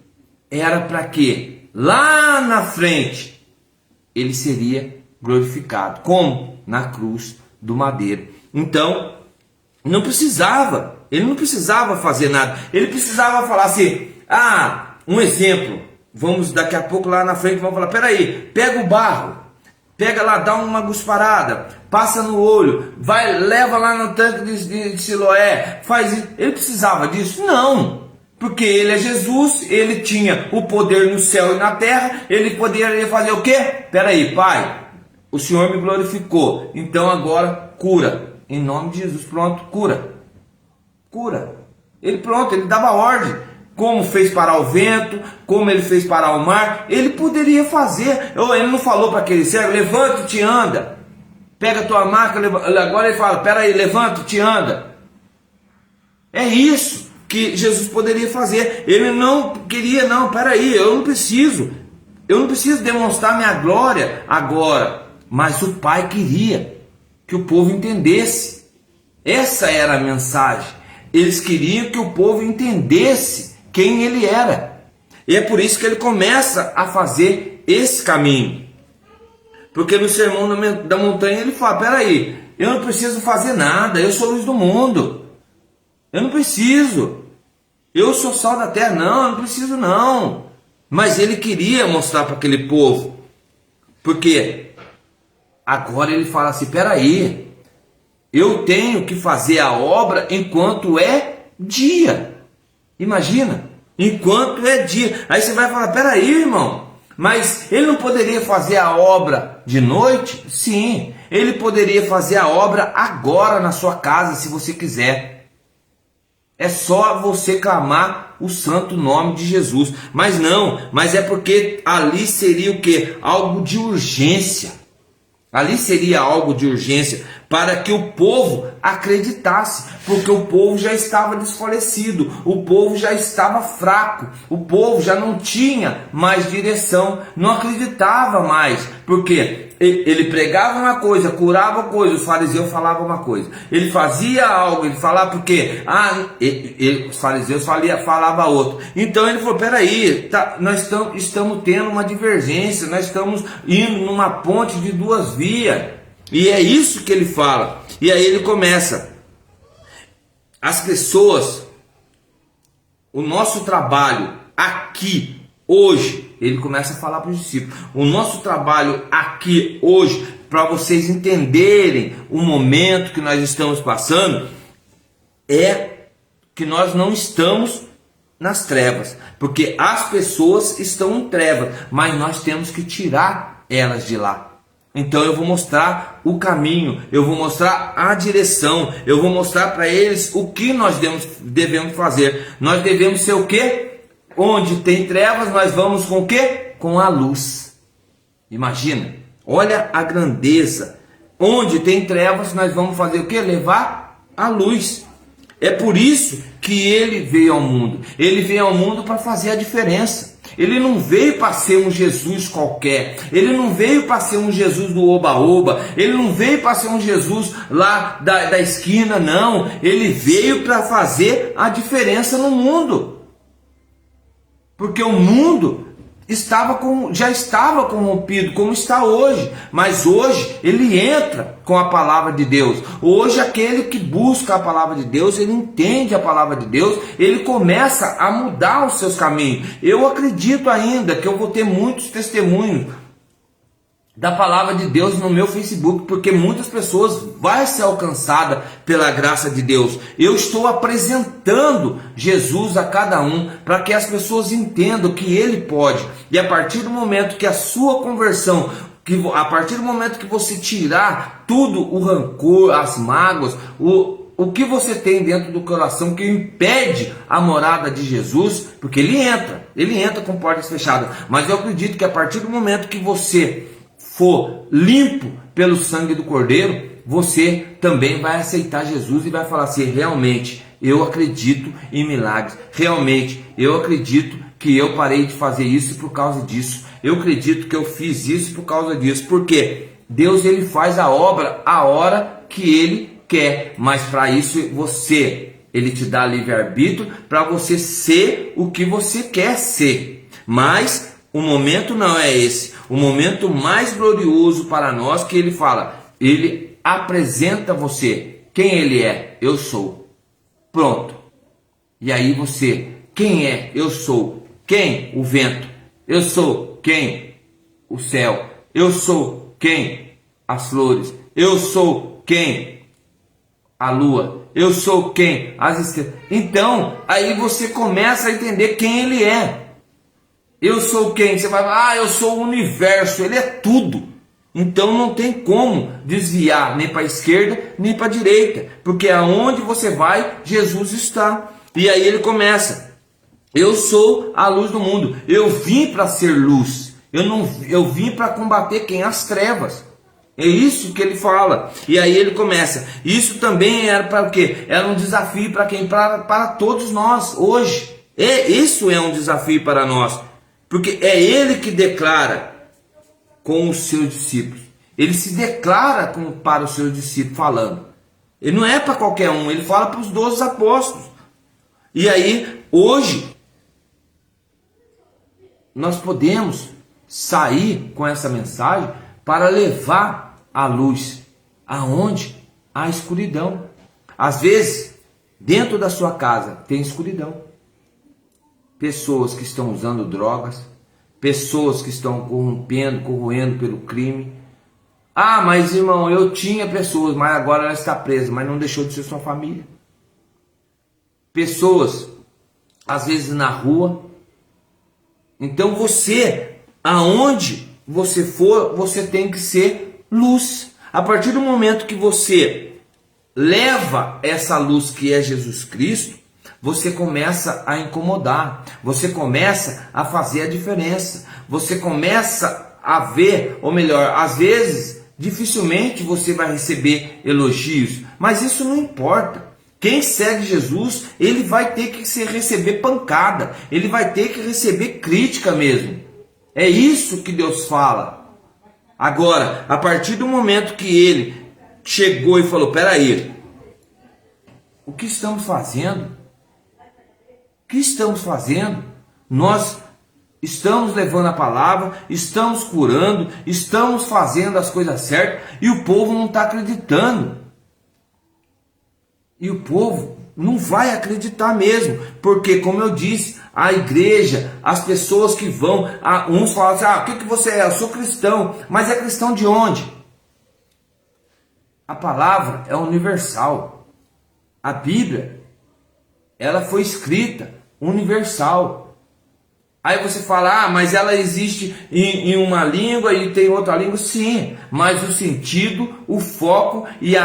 era para que lá na frente ele seria glorificado. Como? Na cruz do madeiro. Então, ele não precisava fazer nada. Ele precisava falar assim: um exemplo, vamos daqui a pouco lá na frente, vamos falar, peraí, pega o barro, pega lá, dá uma gusparada, passa no olho, vai, leva lá no tanque de Siloé, faz isso. Ele precisava disso? Não, porque ele é Jesus, ele tinha o poder no céu e na terra, ele poderia fazer o quê? Peraí, Pai, o Senhor me glorificou, então agora cura, em nome de Jesus, pronto, cura, ele pronto, ele dava ordem, como fez parar o vento, como ele fez parar o mar, ele poderia fazer. Ele não falou para aquele cego, levanta-te e anda, pega a tua maca, agora ele fala, peraí, levanta-te e anda. É isso que Jesus poderia fazer. Ele não queria, não, peraí, eu não preciso demonstrar minha glória agora, mas o Pai queria que o povo entendesse. Essa era a mensagem. Eles queriam que o povo entendesse quem ele era. E é por isso que ele começa a fazer esse caminho. Porque no Sermão da Montanha ele fala, peraí, eu não preciso fazer nada, eu sou a luz do mundo. Eu não preciso. Eu sou sal da terra, não, eu não preciso não. Mas ele queria mostrar para aquele povo. Porque agora ele fala assim, peraí, eu tenho que fazer a obra enquanto é dia. Imagina, enquanto é dia. Aí você vai falar, peraí, irmão, mas ele não poderia fazer a obra de noite? Sim, ele poderia fazer a obra agora na sua casa, se você quiser. É só você clamar o santo nome de Jesus. Mas não, mas é porque ali seria o quê? Algo de urgência. Ali seria algo de urgência para que o povo acreditasse, porque o povo já estava desfalecido, o povo já estava fraco, o povo já não tinha mais direção, não acreditava mais, porque ele pregava uma coisa, curava coisa, os fariseus falavam uma coisa, ele fazia algo, ele falava porque os fariseus falavam outro. Então ele falou, peraí, nós estamos tendo uma divergência, nós estamos indo numa ponte de duas vias. E é isso que ele fala. E aí ele começa. As pessoas, o nosso trabalho aqui, hoje, ele começa a falar para os discípulos. O nosso trabalho aqui, hoje, para vocês entenderem o momento que nós estamos passando, é que nós não estamos nas trevas. Porque as pessoas estão em trevas, mas nós temos que tirar elas de lá. Então eu vou mostrar o caminho, eu vou mostrar a direção, eu vou mostrar para eles o que nós devemos fazer. Nós devemos ser o quê? Onde tem trevas, nós vamos com o quê? Com a luz. Imagina, olha a grandeza. Onde tem trevas, nós vamos fazer o quê? Levar a luz. É por isso que ele veio ao mundo. Ele veio ao mundo para fazer a diferença. Ele não veio para ser um Jesus qualquer. Ele não veio para ser um Jesus do oba-oba. Ele não veio para ser um Jesus lá da esquina, não. Ele veio para fazer a diferença no mundo. Porque o mundo já estava corrompido, como está hoje. Mas hoje ele entra com a palavra de Deus. Hoje aquele que busca a palavra de Deus, ele entende a palavra de Deus, ele começa a mudar os seus caminhos. Eu acredito ainda que eu vou ter muitos testemunhos da palavra de Deus no meu Facebook, porque muitas pessoas vão ser alcançadas pela graça de Deus. Eu estou apresentando Jesus a cada um, para que as pessoas entendam que Ele pode. E a partir do momento que a sua conversão, a partir do momento que você tirar tudo o rancor, as mágoas, o que você tem dentro do coração que impede a morada de Jesus, porque ele entra com portas fechadas. Mas eu acredito que a partir do momento que você for limpo pelo sangue do Cordeiro, você também vai aceitar Jesus e vai falar assim, realmente eu acredito em milagres, realmente eu acredito que eu parei de fazer isso por causa disso, eu acredito que eu fiz isso por causa disso, porque Deus ele faz a obra a hora que ele quer, mas para isso ele te dá livre-arbítrio para você ser o que você quer ser, mas o momento não é esse. O momento mais glorioso para nós que ele fala, ele apresenta você. Quem ele é? Eu sou. Pronto. E aí você, quem é? Eu sou. Quem? O vento. Eu sou quem? O céu. Eu sou quem? As flores. Eu sou quem? A lua. Eu sou quem? As estrelas. Então, aí você começa a entender quem ele é. Eu sou quem? Você vai falar, eu sou o universo. Ele é tudo. Então não tem como desviar nem para a esquerda nem para a direita, porque aonde você vai, Jesus está. E aí ele começa: eu sou a luz do mundo. Eu vim para ser luz. Eu vim para combater quem? As trevas. É isso que ele fala. E aí ele começa. Isso também era para o quê? Era um desafio para quem? Para todos nós hoje. Isso é um desafio para nós, porque é ele que declara com os seus discípulos. Ele se declara para os seus discípulos falando. Ele não é para qualquer um, ele fala para os 12 apóstolos. E aí, hoje, nós podemos sair com essa mensagem para levar a luz aonde há escuridão. Às vezes, dentro da sua casa tem escuridão. Pessoas que estão usando drogas, pessoas que estão corroendo pelo crime. Ah, mas irmão, eu tinha pessoas, mas agora ela está presa, mas não deixou de ser sua família. Pessoas, às vezes na rua. Então você, aonde você for, você tem que ser luz. A partir do momento que você leva essa luz que é Jesus Cristo, você começa a incomodar, você começa a fazer a diferença, você começa a ver, ou melhor, às vezes, dificilmente você vai receber elogios, mas isso não importa. Quem segue Jesus, ele vai ter que receber pancada, ele vai ter que receber crítica mesmo. É isso que Deus fala. Agora, a partir do momento que ele chegou e falou, peraí, o que estamos fazendo? O que estamos fazendo? Nós estamos levando a palavra, estamos curando, estamos fazendo as coisas certas e o povo não está acreditando. E o povo não vai acreditar mesmo, porque, como eu disse, a igreja, as pessoas que vão, uns falam assim, o que você é? Eu sou cristão, mas é cristão de onde? A palavra é universal. A Bíblia, ela foi escrita universal. Aí você fala, mas ela existe em uma língua e tem outra língua. Sim, mas o sentido, o foco e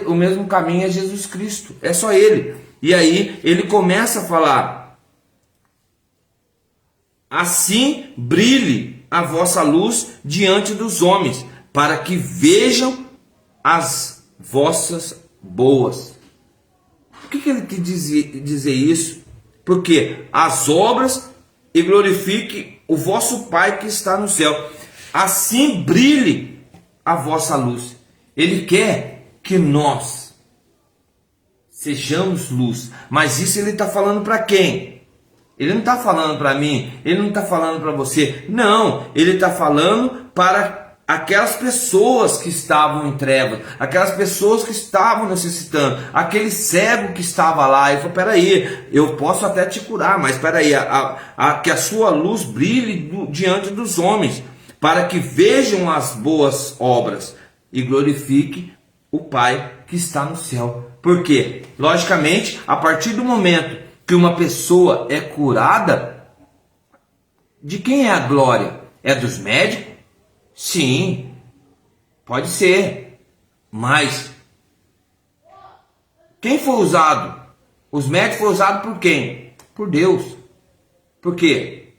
o mesmo caminho é Jesus Cristo. É só Ele. E aí ele começa a falar, assim brilhe a vossa luz diante dos homens, para que vejam as vossas boas. Por que ele quis dizer isso? Porque as obras e glorifique o vosso Pai que está no céu. Assim brilhe a vossa luz. Ele quer que nós sejamos luz. Mas isso ele está falando para quem? Ele não está falando para mim, ele não está falando para você. Não, ele está falando para aquelas pessoas que estavam em trevas, aquelas pessoas que estavam necessitando, aquele cego que estava lá e falou, peraí, eu posso até te curar, mas peraí, que a sua luz brilhe diante dos homens, para que vejam as boas obras e glorifique o Pai que está no céu. Porque, logicamente, a partir do momento que uma pessoa é curada, de quem é a glória? É dos médicos? Sim, pode ser, mas quem foi usado? Os médicos foram usados por quem? Por Deus. Porque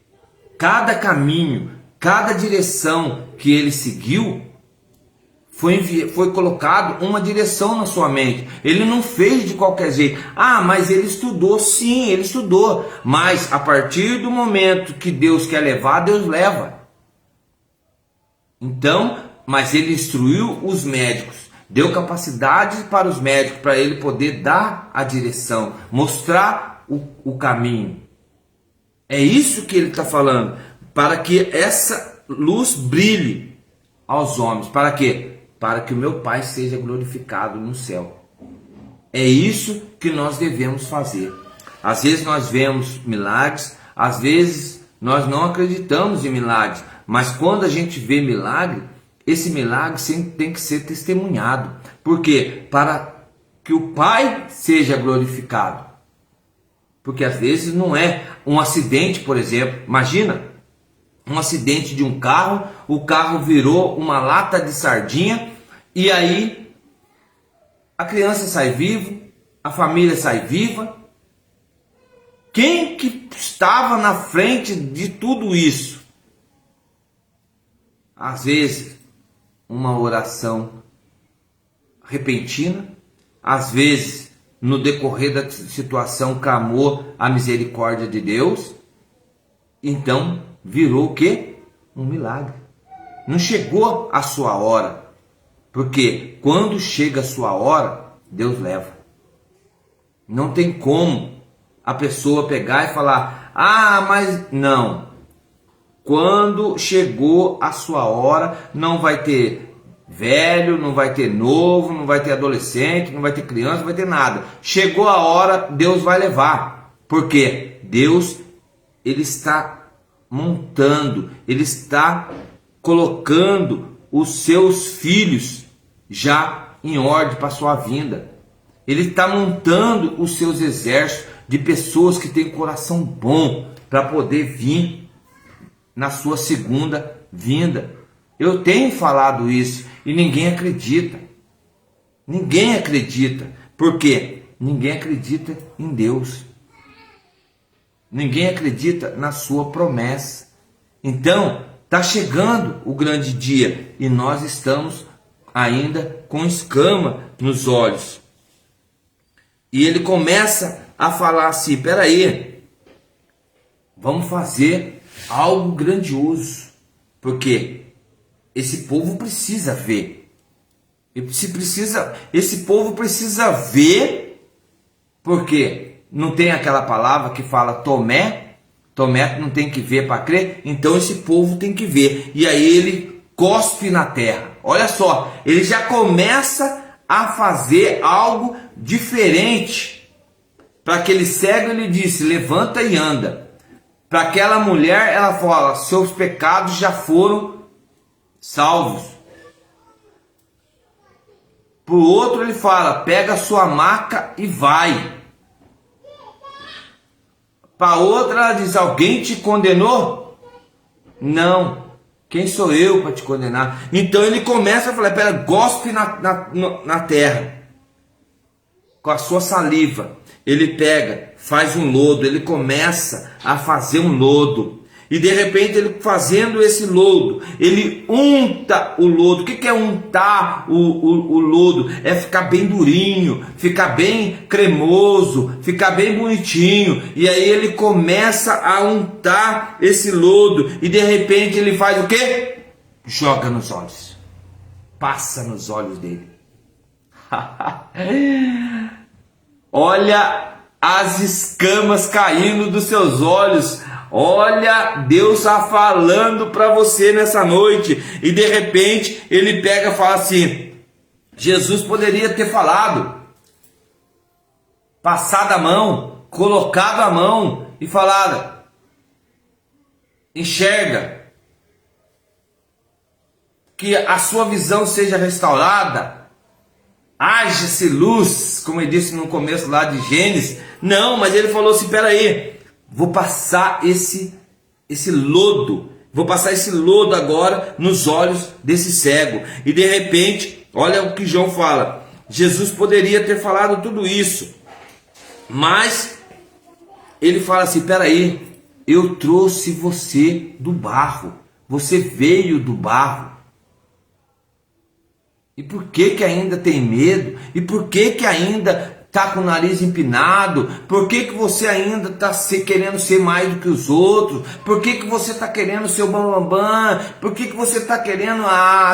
cada caminho, cada direção que ele seguiu, foi colocado uma direção na sua mente. Ele não fez de qualquer jeito. Mas ele estudou. Sim, ele estudou. Mas a partir do momento que Deus quer levar, Deus leva. Então, mas ele instruiu os médicos, deu capacidade para os médicos, para ele poder dar a direção, mostrar o caminho. É isso que ele está falando, para que essa luz brilhe aos homens. Para quê? Para que o meu Pai seja glorificado no céu. É isso que nós devemos fazer. Às vezes nós vemos milagres, às vezes Nós não acreditamos em milagres, mas quando a gente vê milagre, esse milagre sempre tem que ser testemunhado. Por quê? Para que o Pai seja glorificado. Porque às vezes não é um acidente, por exemplo. Imagina um acidente de um carro, o carro virou uma lata de sardinha e aí a criança sai viva, a família sai viva. Quem que estava na frente de tudo isso? Às vezes, uma oração repentina, às vezes, no decorrer da situação, clamou a misericórdia de Deus, então virou o quê? Um milagre. Não chegou a sua hora, porque quando chega a sua hora, Deus leva. Não tem como a pessoa pegar e falar, mas não. Quando chegou a sua hora, não vai ter velho, não vai ter novo, não vai ter adolescente, não vai ter criança, não vai ter nada. Chegou a hora, Deus vai levar. Porque Deus, Ele está montando, Ele está colocando os seus filhos já em ordem para a sua vinda. Ele está montando os seus exércitos de pessoas que têm coração bom para poder vir na sua segunda vinda. Eu tenho falado isso e ninguém acredita. Ninguém acredita. Por quê? Ninguém acredita em Deus. Ninguém acredita na sua promessa. Então, está chegando o grande dia e nós estamos ainda com escama nos olhos. E ele começa a falar assim, peraí, vamos fazer algo grandioso, porque esse povo precisa ver. Esse povo precisa ver, porque não tem aquela palavra que fala Tomé não tem que ver para crer, então esse povo tem que ver. E aí ele cospe na terra. Olha só, ele já começa a fazer algo diferente. Para aquele cego ele disse, levanta e anda. Para aquela mulher ela fala, seus pecados já foram salvos. Para o outro ele fala, pega a sua maca e vai. Para outra ela diz, alguém te condenou? Não. Quem sou eu para te condenar? Então ele começa a falar, pera, gospe na terra. Com a sua saliva. Ele pega, faz um lodo, ele começa a fazer um lodo. E de repente ele fazendo esse lodo, ele unta o lodo. O que é untar o lodo? É ficar bem durinho, ficar bem cremoso, ficar bem bonitinho. E aí ele começa a untar esse lodo e de repente ele faz o quê? Joga nos olhos. Passa nos olhos dele. Olha as escamas caindo dos seus olhos. Olha Deus está falando para você nessa noite. E de repente ele pega e fala assim, Jesus poderia ter falado, passado a mão, colocado a mão e falado, enxerga, que a sua visão seja restaurada, haja-se luz, como ele disse no começo lá de Gênesis. Não, mas ele falou assim, peraí, vou passar esse lodo, vou passar esse lodo agora nos olhos desse cego. E de repente, olha o que João fala, Jesus poderia ter falado tudo isso, mas ele fala assim, peraí, eu trouxe você do barro, você veio do barro. E por que ainda tem medo? E por que ainda está com o nariz empinado? Por que você ainda está querendo ser mais do que os outros? Por que você está querendo ser o bambambam? Por que você está querendo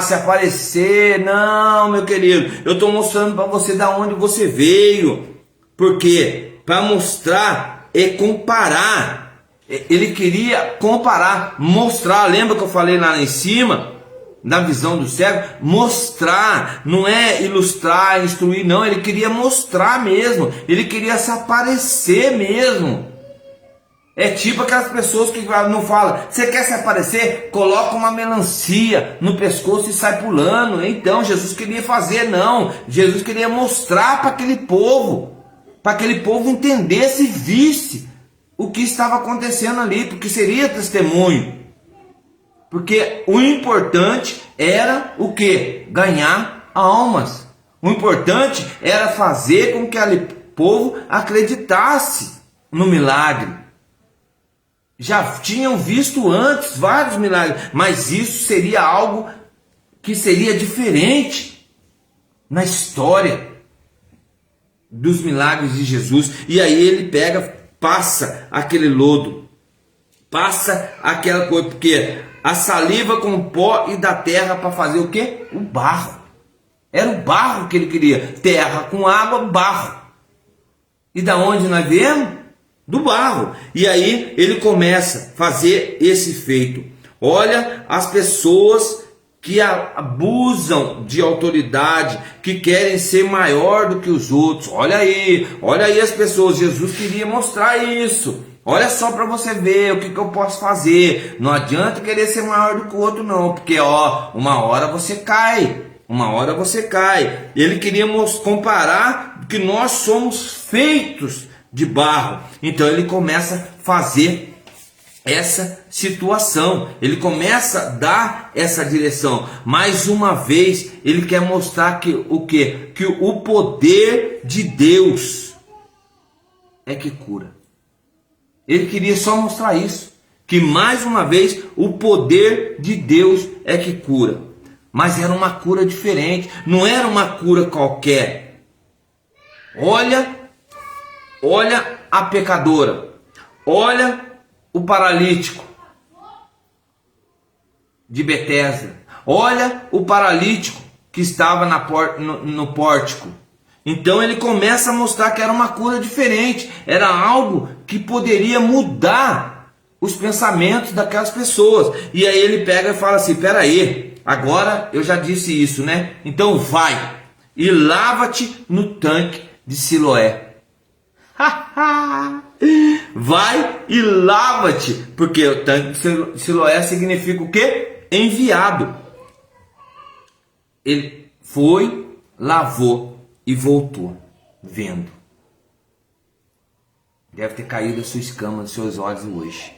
se aparecer? Não, meu querido, eu estou mostrando para você da onde você veio. Por quê? Para mostrar e comparar. Ele queria comparar, mostrar. Lembra que eu falei lá em cima? Na visão do cego, mostrar, não é ilustrar, instruir, não, ele queria mostrar mesmo, ele queria se aparecer mesmo. É tipo aquelas pessoas que não falam, você quer se aparecer? Coloca uma melancia no pescoço e sai pulando. Então, Jesus queria fazer, não. Jesus queria mostrar para aquele povo entendesse e visse o que estava acontecendo ali, porque seria testemunho. Porque o importante era o quê? Ganhar almas. O importante era fazer com que aquele povo acreditasse no milagre. Já tinham visto antes vários milagres, mas isso seria algo que seria diferente na história dos milagres de Jesus. E aí ele passa aquele lodo, passa aquela coisa, porque a saliva com o pó e da terra para fazer o quê? O barro. Era o barro que ele queria, terra com água, barro. E da onde nós viemos? Do barro. E aí ele começa a fazer esse feito. Olha as pessoas que abusam de autoridade, que querem ser maior do que os outros. Olha aí as pessoas. Jesus queria mostrar isso. Olha só para você ver o que eu posso fazer. Não adianta querer ser maior do que o outro não, porque uma hora você cai. Uma hora você cai. Ele queria comparar que nós somos feitos de barro. Então ele começa a fazer essa situação, ele começa a dar essa direção. Mais uma vez ele quer mostrar que o quê? Que o poder de Deus é que cura. Ele queria só mostrar isso, que mais uma vez o poder de Deus é que cura. Mas era uma cura diferente, não era uma cura qualquer. Olha a pecadora, olha o paralítico de Betesda, olha o paralítico que estava no pórtico. Então ele começa a mostrar que era uma cura diferente, era algo que poderia mudar os pensamentos daquelas pessoas. E aí ele pega e fala assim: peraí, agora eu já disse isso, né? Então vai e lava-te no tanque de Siloé. Vai e lava-te, porque o tanque de Siloé significa o quê? Enviado. Ele foi, lavou e voltou vendo. Deve ter caído a sua escama dos seus olhos hoje.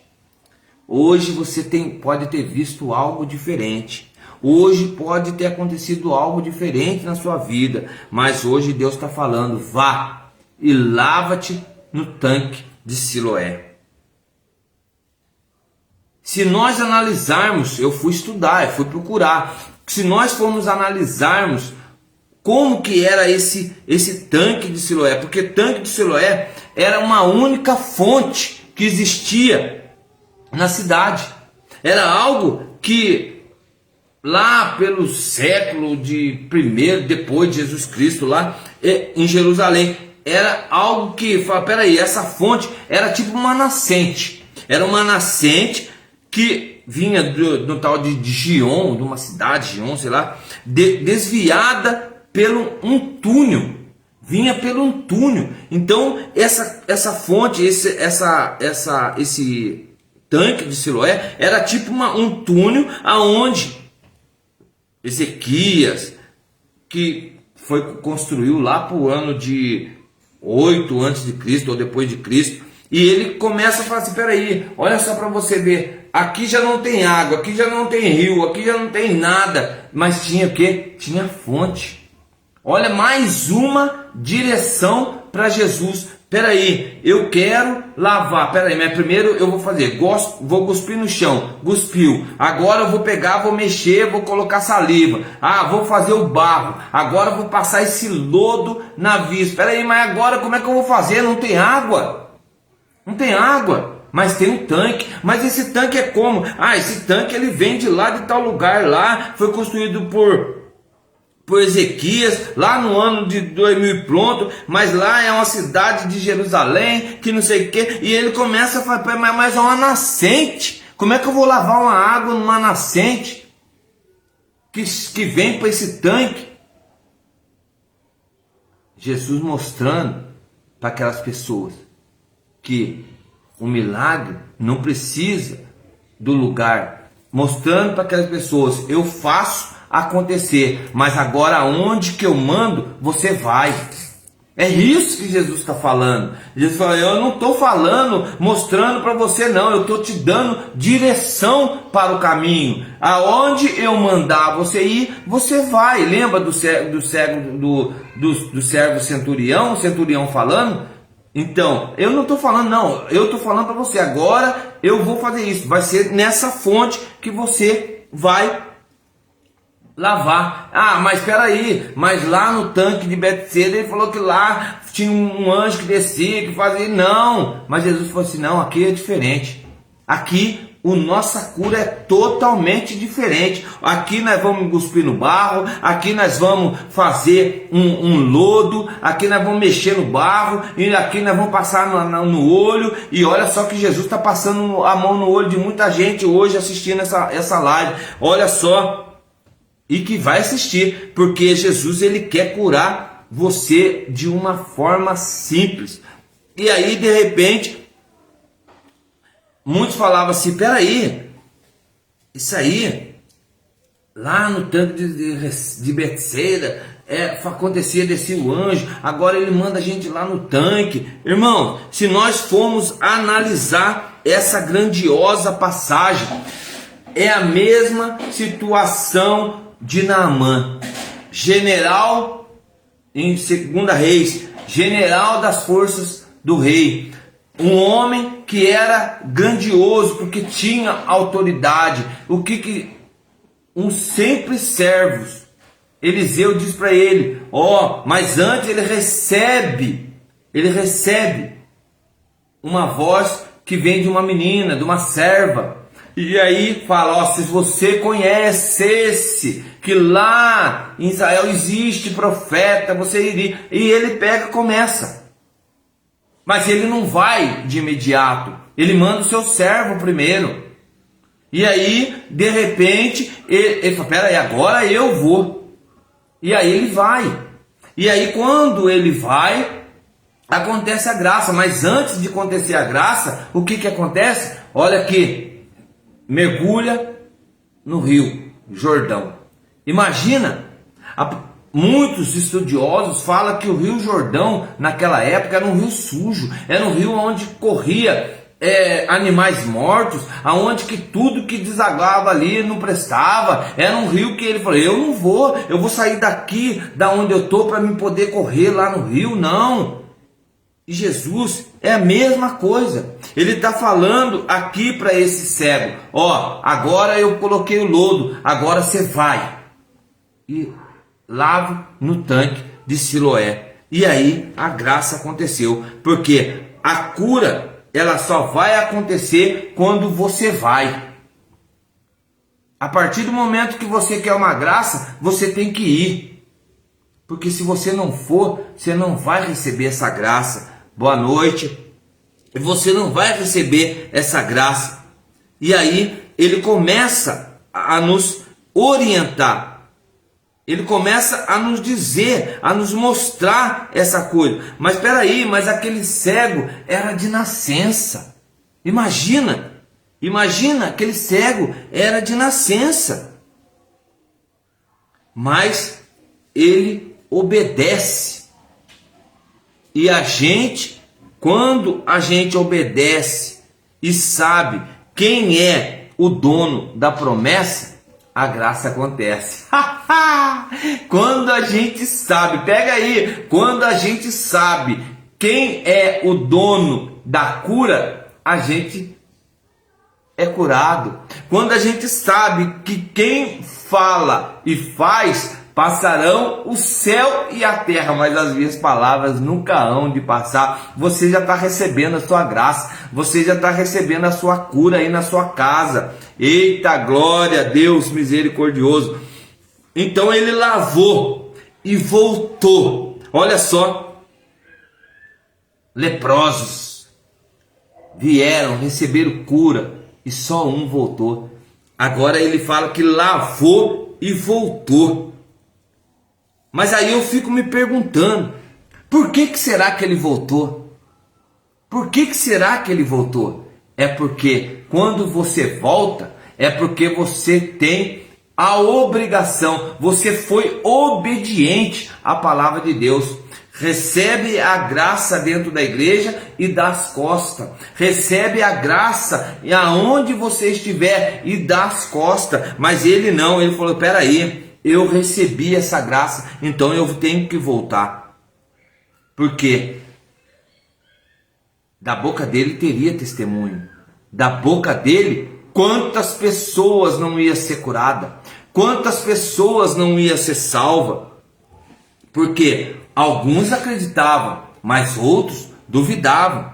Hoje você pode ter visto algo diferente. Hoje pode ter acontecido algo diferente na sua vida, mas hoje Deus está falando: vá e lava-te no tanque de Siloé. Se nós analisarmos, eu fui estudar, eu fui procurar, se nós formos analisarmos como que era esse tanque de Siloé, porque tanque de Siloé era uma única fonte que existia na cidade. Era algo que lá pelo século de primeiro, depois de Jesus Cristo, lá em Jerusalém, era algo que, fala, peraí, essa fonte era tipo uma nascente. Era uma nascente que vinha do tal de Gion, de uma cidade, Gion, sei lá, desviada pelo um túnel. Vinha pelo um túnel. Então, essa fonte, esse tanque de Siloé, era tipo um túnel aonde Ezequias, que construiu lá para o ano de 8 antes de Cristo ou depois de Cristo, e ele começa a falar assim: peraí, olha só para você ver, aqui já não tem água, aqui já não tem rio, aqui já não tem nada, mas tinha o quê? Tinha fonte. Olha, mais uma direção para Jesus. Peraí, eu quero lavar, peraí, mas primeiro eu vou fazer, vou cuspir no chão, cuspiu, agora eu vou pegar, vou mexer, vou colocar saliva, vou fazer o barro, agora eu vou passar esse lodo na vista, peraí, mas agora como é que eu vou fazer? Não tem água, mas tem um tanque. Mas esse tanque é como? Esse tanque ele vem de lá, de tal lugar lá, foi construído por Ezequias, lá no ano de 2000 e pronto, mas lá é uma cidade de Jerusalém, que não sei o que, e ele começa a falar: mas é uma nascente, como é que eu vou lavar uma água numa nascente que vem para esse tanque? Jesus mostrando para aquelas pessoas que O milagre não precisa do lugar, mostrando para aquelas pessoas: eu faço acontecer, mas agora onde que eu mando, você vai. É isso que Jesus está falando. Jesus fala: eu não estou falando, mostrando para você, não. Eu estou te dando direção para o caminho. Aonde eu mandar você ir, você vai. Lembra do servo centurião, o centurião falando? Então, eu não estou falando, não. Eu estou falando para você, agora eu vou fazer isso. Vai ser nessa fonte que você vai lavar. Ah, mas espera aí, mas lá no tanque de Betseda ele falou que lá tinha um anjo que descia, que fazia. Não, mas Jesus falou assim: não, aqui é diferente. Aqui a nossa cura é totalmente diferente. Aqui nós vamos cuspir no barro, aqui nós vamos fazer um lodo, aqui nós vamos mexer no barro, e aqui nós vamos passar no olho. E olha só que Jesus está passando a mão no olho de muita gente hoje assistindo essa live. Olha só. E que vai assistir, porque Jesus ele quer curar você de uma forma simples. E aí de repente muitos falavam assim: peraí, isso aí lá no tanque de Betseda acontecia, descia o anjo, agora ele manda a gente lá no tanque. Irmão, se nós formos analisar essa grandiosa passagem, é a mesma situação de Naamã, general em 2 Reis, general das forças do rei, um homem que era grandioso porque tinha autoridade. O que um simples servo, Eliseu diz para ele: mas antes ele recebe uma voz que vem de uma menina, de uma serva. E aí fala: se você conhecesse que lá em Israel existe profeta, você iria. E ele pega e começa. Mas ele não vai de imediato. Ele manda o seu servo primeiro. E aí, de repente, ele fala: pera aí, agora eu vou. E aí ele vai. E aí quando ele vai, acontece a graça. Mas antes de acontecer a graça, o que acontece? Olha aqui. Mergulha no rio Jordão. Imagina, muitos estudiosos falam que o rio Jordão naquela época era um rio sujo, era um rio onde corria animais mortos, aonde que tudo que desagava ali não prestava. Era um rio que ele falou: eu vou sair daqui, da onde eu estou, para me poder correr lá no rio. Não. E Jesus é a mesma coisa. Ele está falando aqui para esse cego: agora eu coloquei o lodo, agora você vai e lave no tanque de Siloé. E aí a graça aconteceu, porque a cura ela só vai acontecer quando você vai. A partir do momento que você quer uma graça, você tem que ir, porque se você não for, você não vai receber essa graça. Boa noite. Você não vai receber essa graça. E aí ele começa a nos orientar. Ele começa a nos dizer, a nos mostrar essa coisa. Mas espera aí, mas aquele cego era de nascença. Imagina, aquele cego era de nascença. Mas ele obedece. E a gente, quando a gente obedece e sabe quem é o dono da promessa, a graça acontece. Quando a gente sabe, pega aí, quando a gente sabe quem é o dono da cura, a gente é curado. Quando a gente sabe que quem fala e faz, passarão o céu e a terra, mas as minhas palavras nunca hão de passar. Você já está recebendo a sua graça, você já está recebendo a sua cura aí na sua casa. Eita glória a Deus misericordioso. Então ele lavou e voltou. Olha só, leprosos vieram, receberam cura e só um voltou. Agora ele fala que lavou e voltou. Mas aí eu fico me perguntando, por que será que ele voltou? Por que será que ele voltou? É porque quando você volta, é porque você tem a obrigação, você foi obediente à palavra de Deus. Recebe a graça dentro da igreja e dá as costas. Recebe a graça e aonde você estiver e dá as costas. Mas ele não, ele falou, peraí, eu recebi essa graça, então eu tenho que voltar. Por quê? Da boca dele teria testemunho. Da boca dele, quantas pessoas não iam ser curadas? Quantas pessoas não iam ser salvas? Porque alguns acreditavam, mas outros duvidavam.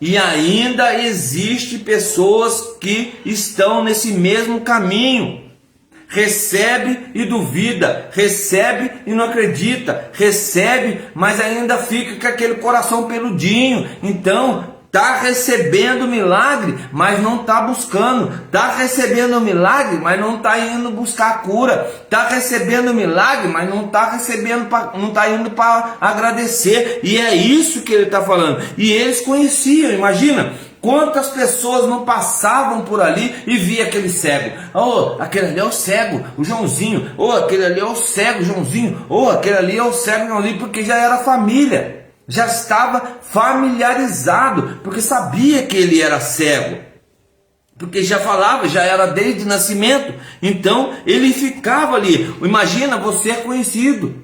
E ainda existe pessoas que estão nesse mesmo caminho. Recebe e duvida, recebe e não acredita, recebe, mas ainda fica com aquele coração peludinho. Então, está recebendo milagre, mas não está buscando. Está recebendo milagre, mas não está indo buscar a cura. Está recebendo milagre, mas não está recebendo, não está indo para agradecer. E é isso que ele está falando. E eles conheciam, imagina. Quantas pessoas não passavam por ali e via aquele cego? Oh, aquele ali é o cego, o Joãozinho. Oh, aquele ali é o cego, o Joãozinho. Oh, aquele ali é o cego, o Joãozinho, porque já era família. Já estava familiarizado, porque sabia que ele era cego. Porque já falava, já era desde nascimento. Então, ele ficava ali. Imagina, você é conhecido.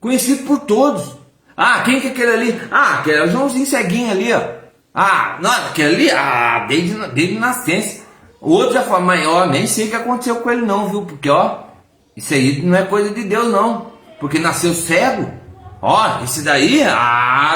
Conhecido por todos. Ah, quem que é aquele ali? Ah, aquele é o Joãozinho ceguinho ali, ó. Ah, não, aquele ali, desde nascença. O outro já fala, mas ó, nem sei o que aconteceu com ele não, viu? Porque ó, isso aí não é coisa de Deus não. Porque nasceu cego. Ó, esse daí,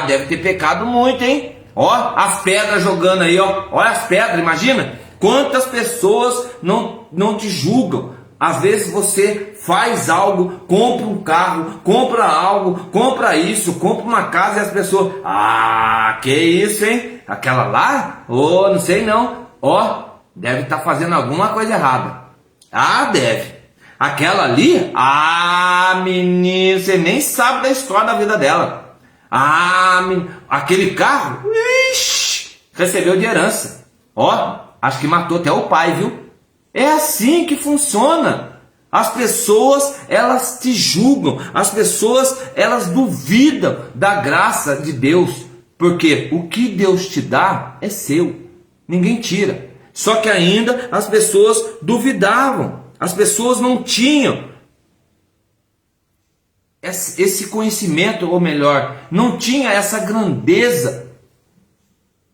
deve ter pecado muito, hein? Ó, as pedras jogando aí, ó. Olha as pedras, imagina. Quantas pessoas não te julgam. Às vezes você faz algo, compra um carro, compra algo, compra isso, compra uma casa e as pessoas, que isso, hein? Aquela lá? Não sei não. Deve estar fazendo alguma coisa errada. Deve. Aquela ali? Menino, você nem sabe da história da vida dela. Aquele carro? Ixi, recebeu de herança. Acho que matou até o pai, viu? É assim que funciona. As pessoas, elas te julgam. As pessoas, elas duvidam da graça de Deus. Porque o que Deus te dá é seu. Ninguém tira. Só que ainda as pessoas duvidavam. As pessoas não tinham esse conhecimento, ou melhor, não tinha essa grandeza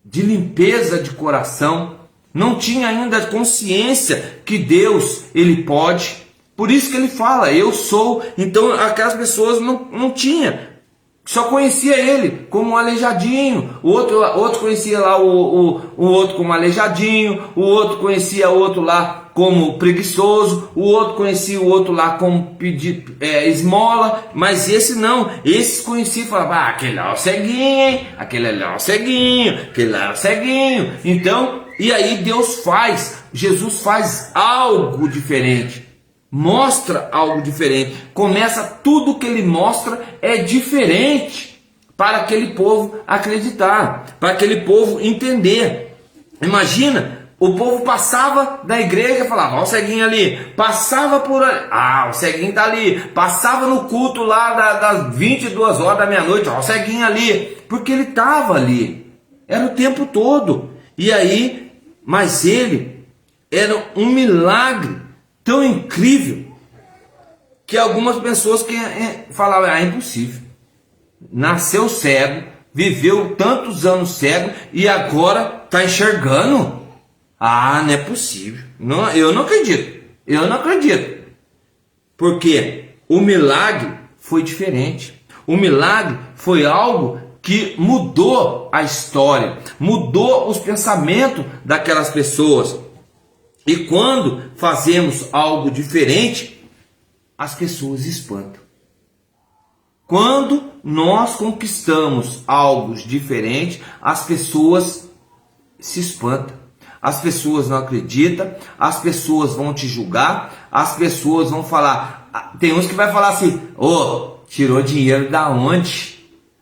de limpeza de coração. Não tinha ainda consciência que Deus, Ele pode. Por isso que Ele fala, eu sou. Então aquelas pessoas não tinham. Só conhecia Ele como um aleijadinho. O outro conhecia lá o outro como aleijadinho. O outro conhecia o outro lá como preguiçoso. O outro conhecia o outro lá como pedir esmola. Mas esse não. Esses conheciam e falavam, aquele lá é o ceguinho, hein? Aquele lá é o ceguinho. Aquele lá é o ceguinho. Então, e aí Deus Jesus faz algo diferente. Mostra algo diferente. Começa, tudo que ele mostra é diferente para aquele povo acreditar, para aquele povo entender. Imagina, o povo passava da igreja e falava, ó o ceguinho ali, passava por ali, o ceguinho tá ali, passava no culto lá das 22 horas da meia-noite, ó o ceguinho ali, porque ele estava ali, era o tempo todo. E aí, mas ele era um milagre tão incrível que algumas pessoas que falavam, é impossível. Nasceu cego, viveu tantos anos cego e agora está enxergando? Não é possível. Não, eu não acredito. Eu não acredito. Porque o milagre foi diferente. O milagre foi algo que mudou a história, mudou os pensamentos daquelas pessoas. E quando fazemos algo diferente, as pessoas espantam. Quando nós conquistamos algo diferente, as pessoas se espantam. As pessoas não acreditam, as pessoas vão te julgar, as pessoas vão falar. Tem uns que vai falar assim, tirou dinheiro da onde?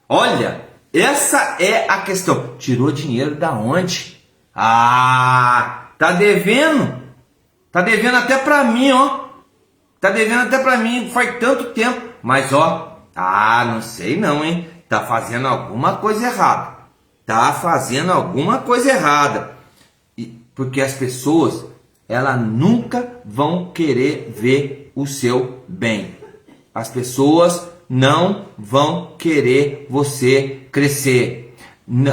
Olha, Essa é a questão. Tirou dinheiro da onde? Ah, tá devendo. Tá devendo até para mim, ó. Tá devendo até para mim, faz tanto tempo. Mas ó, não sei não, hein? Tá fazendo alguma coisa errada. Tá fazendo alguma coisa errada. Porque as pessoas, elas nunca vão querer ver o seu bem. As pessoas não vão querer você crescer.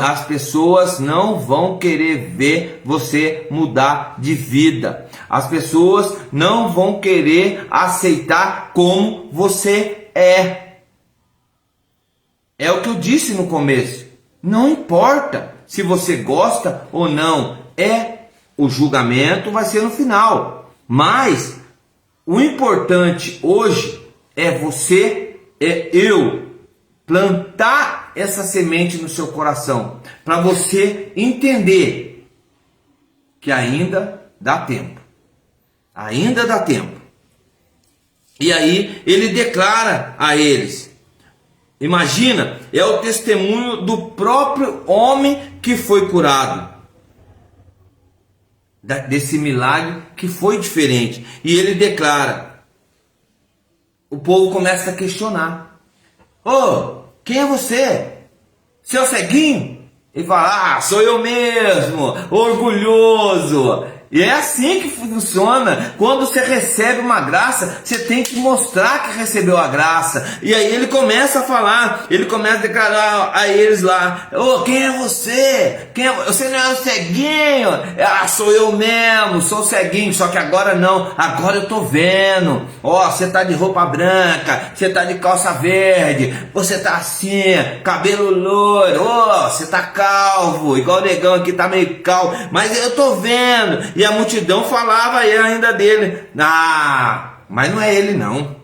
As pessoas não vão querer ver você mudar de vida. As pessoas não vão querer aceitar como você é. É o que eu disse no começo. Não importa se você gosta ou não. O julgamento vai ser no final. Mas o importante hoje é eu plantar essa semente no seu coração, para você entender que ainda dá tempo. Ainda dá tempo. E aí ele declara a eles. Imagina, é o testemunho do próprio homem que foi curado. Desse milagre que foi diferente. E ele declara. O povo começa a questionar. Quem é você? Seu ceguinho? Ele fala, sou eu mesmo, orgulhoso. E é assim que funciona. Quando você recebe uma graça, você tem que mostrar que recebeu a graça. E aí ele começa a falar, ele começa a declarar a eles lá: quem é você? Você não é o ceguinho? Sou eu mesmo, sou o ceguinho. Só que agora não, agora eu tô vendo. Você tá de roupa branca, você tá de calça verde, você tá assim, cabelo loiro, você tá calvo, igual o negão aqui tá meio calvo, mas eu tô vendo. E a multidão falava ainda dele. Mas não é ele não.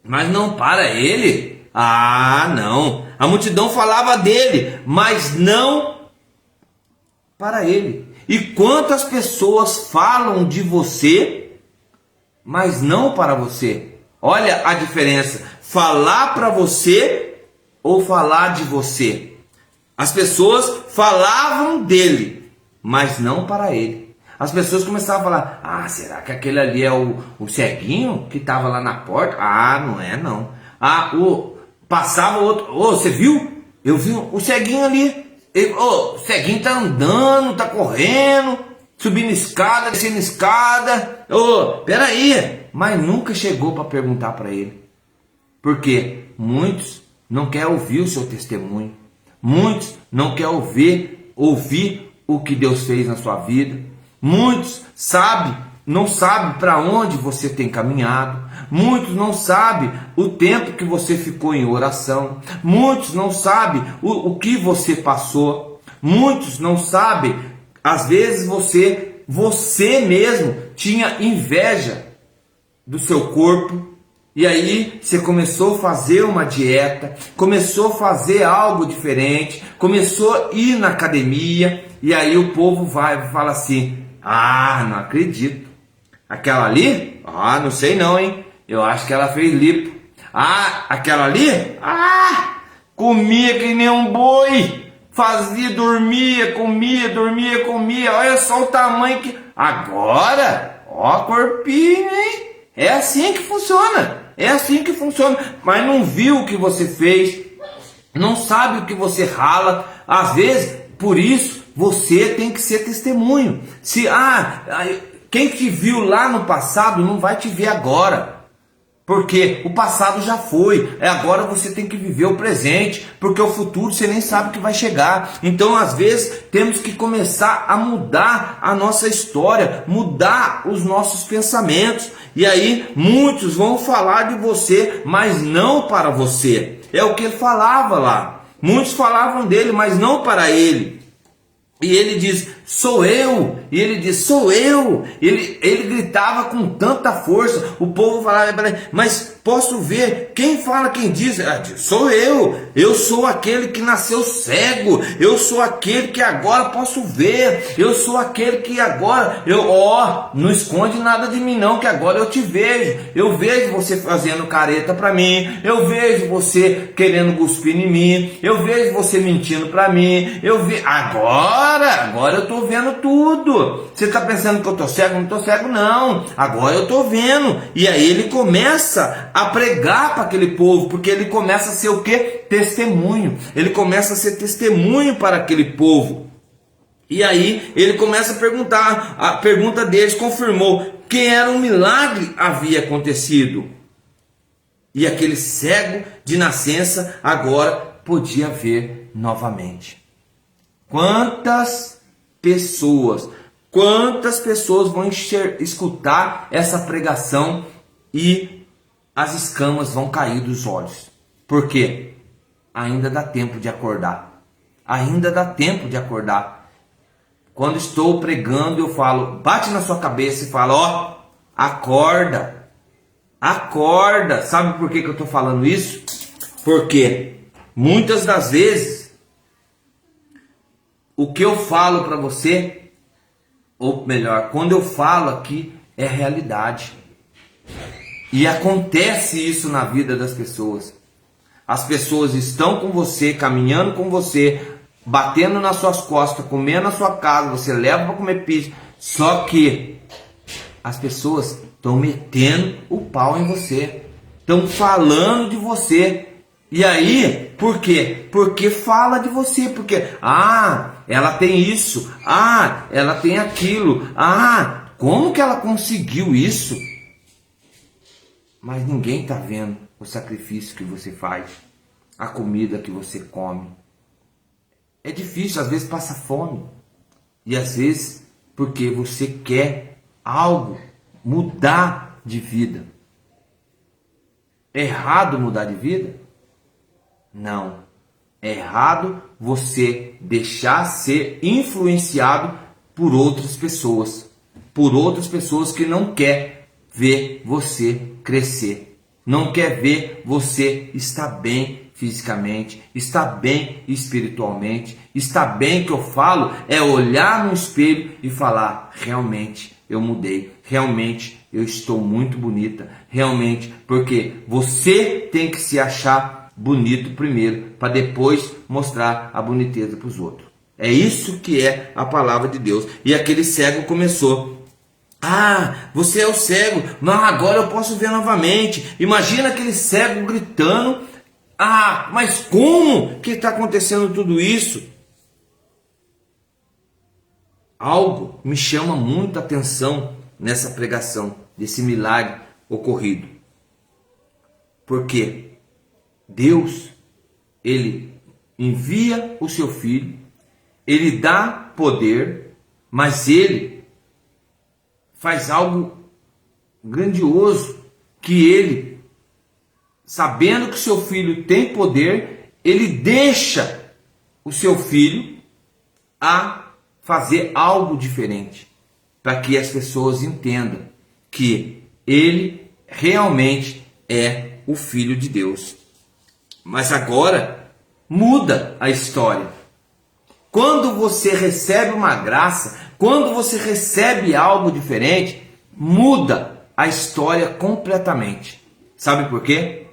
Mas não para ele. Não. A multidão falava dele, mas não para ele. E quantas pessoas falam de você, mas não para você? Olha a diferença. Falar para você ou falar de você. As pessoas falavam dele, mas não para ele. As pessoas começavam a falar: será que aquele ali é o ceguinho que estava lá na porta? Não é não. Passava outro. Você viu? Eu vi o ceguinho ali. O ceguinho tá andando, tá correndo, subindo escada, descendo escada. Peraí. Mas nunca chegou para perguntar para ele. Porque muitos não querem ouvir o seu testemunho. Muitos não querem ouvir o que Deus fez na sua vida. Muitos não sabem para onde você tem caminhado. Muitos não sabem o tempo que você ficou em oração. Muitos não sabem o que você passou. Muitos não sabem, às vezes você mesmo tinha inveja do seu corpo. E aí você começou a fazer uma dieta, começou a fazer algo diferente, começou a ir na academia. E aí o povo vai e fala assim: não acredito. Aquela ali? Não sei não, hein? Eu acho que ela fez lipo. Aquela ali? Comia que nem um boi. Fazia, dormia, comia. Olha só o tamanho que... Agora, corpinho, hein? É assim que funciona. Mas não viu o que você fez. Não sabe o que você rala. Às vezes, por isso, você tem que ser testemunho. Quem te viu lá no passado não vai te ver agora. Porque o passado já foi. Agora você tem que viver o presente. Porque o futuro você nem sabe o que vai chegar. Então, às vezes, temos que começar a mudar a nossa história. Mudar os nossos pensamentos. E aí, muitos vão falar de você, mas não para você. É o que ele falava lá. Muitos falavam dele, mas não para ele. E ele diz, sou eu. E ele diz, sou eu. Ele gritava com tanta força. O povo falava, mas posso ver? Quem fala, quem diz? Sou eu. Eu sou aquele que nasceu cego. Eu sou aquele que agora posso ver. Eu sou aquele que agora, não esconde nada de mim não, que agora eu te vejo. Eu vejo você fazendo careta para mim. Eu vejo você querendo cuspir em mim. Eu vejo você mentindo para mim. Agora eu tô vendo tudo. Você está pensando que eu tô cego? Não tô cego não. Agora eu tô vendo. E aí ele começa a pregar para aquele povo, porque ele começa a ser o quê? Testemunho. Ele começa a ser testemunho para aquele povo. E aí ele começa a perguntar. A pergunta deles confirmou que era um milagre havia acontecido. E aquele cego de nascença agora podia ver novamente. Quantas pessoas vão escutar essa pregação e as escamas vão cair dos olhos? Por quê? Ainda dá tempo de acordar. Ainda dá tempo de acordar. Quando estou pregando, eu falo, bate na sua cabeça e fala, acorda. Acorda. Sabe por que eu estou falando isso? Porque muitas das vezes o que eu falo para você, ou melhor, quando eu falo aqui, é realidade. E acontece isso na vida das pessoas. As pessoas estão com você, caminhando com você, batendo nas suas costas, comendo na sua casa, você leva para comer pizza. Só que as pessoas estão metendo o pau em você, estão falando de você. E aí, por quê? Porque fala de você, porque ela tem isso, ela tem aquilo, como que ela conseguiu isso? Mas ninguém está vendo o sacrifício que você faz, a comida que você come. É difícil, às vezes passa fome. E às vezes porque você quer algo, mudar de vida. É errado mudar de vida? Não. É errado você deixar ser influenciado por outras pessoas. Por outras pessoas que não quer ver você crescer. Não quer ver você estar bem fisicamente, estar bem espiritualmente, estar bem, que eu falo, é olhar no espelho e falar, realmente eu mudei, realmente eu estou muito bonita, realmente, porque você tem que se achar bonito primeiro, para depois mostrar a boniteza para os outros. É isso que é a palavra de Deus. E aquele cego começou, você é o cego, mas agora eu posso ver novamente. Imagina aquele cego gritando, mas como que está acontecendo tudo isso? Algo me chama muita atenção nessa pregação, desse milagre ocorrido. Porque Deus, Ele envia o seu Filho, Ele dá poder, mas Ele faz algo grandioso, que Ele, sabendo que o seu Filho tem poder, Ele deixa o seu Filho a fazer algo diferente, para que as pessoas entendam que Ele realmente é o Filho de Deus. Mas agora muda a história. Quando você recebe uma graça, quando você recebe algo diferente, muda a história completamente. Sabe por quê?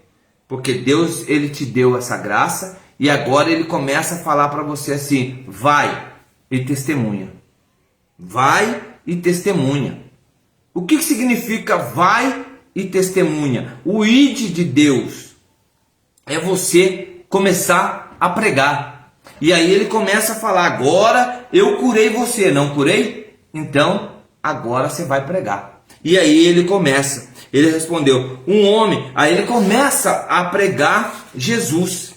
Porque Deus, Ele te deu essa graça e agora Ele começa a falar para você assim, vai e testemunha. Vai e testemunha. O que significa vai e testemunha? O id de Deus é você começar a pregar. E aí ele começa a falar, agora eu curei você, não curei? Então agora você vai pregar. E aí ele respondeu, um homem, aí ele começa a pregar Jesus.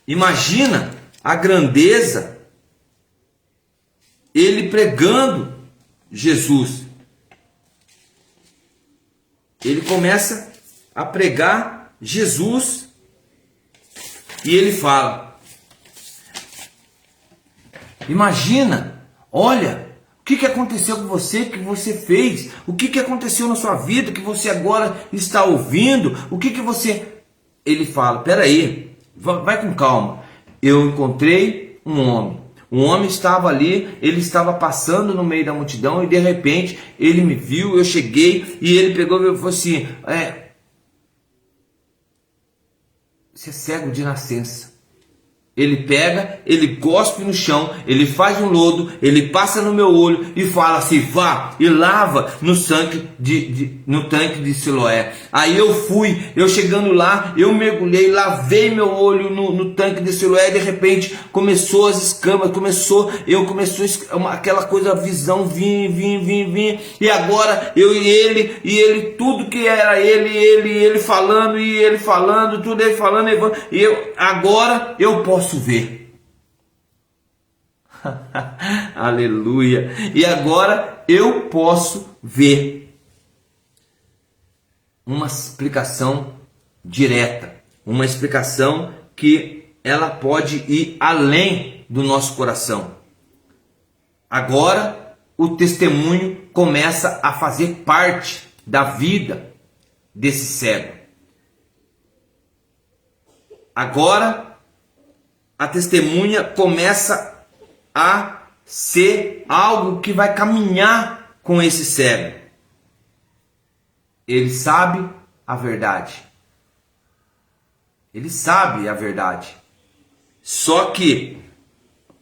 Imagina a grandeza, ele pregando Jesus. Ele começa a pregar Jesus e ele fala, Imagina, olha, o que aconteceu com você, que você fez, o que aconteceu na sua vida, que você agora está ouvindo, o que você... Ele fala, peraí, vai com calma. Eu encontrei um homem. Um homem estava ali, ele estava passando no meio da multidão e de repente ele me viu, eu cheguei e ele pegou e falou assim, você é cego de nascença. Ele pega, ele cospe no chão, ele faz um lodo, ele passa no meu olho e fala assim, vá e lava no tanque de Siloé. Aí eu chegando lá, eu mergulhei, lavei meu olho no tanque de Siloé e de repente começou as escamas, começou aquela coisa, a visão vinha, e agora eu e ele, tudo que era ele falando, e ele falando, tudo ele falando, e agora eu posso ver. Aleluia. E agora eu posso ver. Uma explicação direta, uma explicação que ela pode ir além do nosso coração. Agora o testemunho começa a fazer parte da vida desse cego. Agora a testemunha começa a ser algo que vai caminhar com esse cego. Ele sabe a verdade. Ele sabe a verdade. Só que,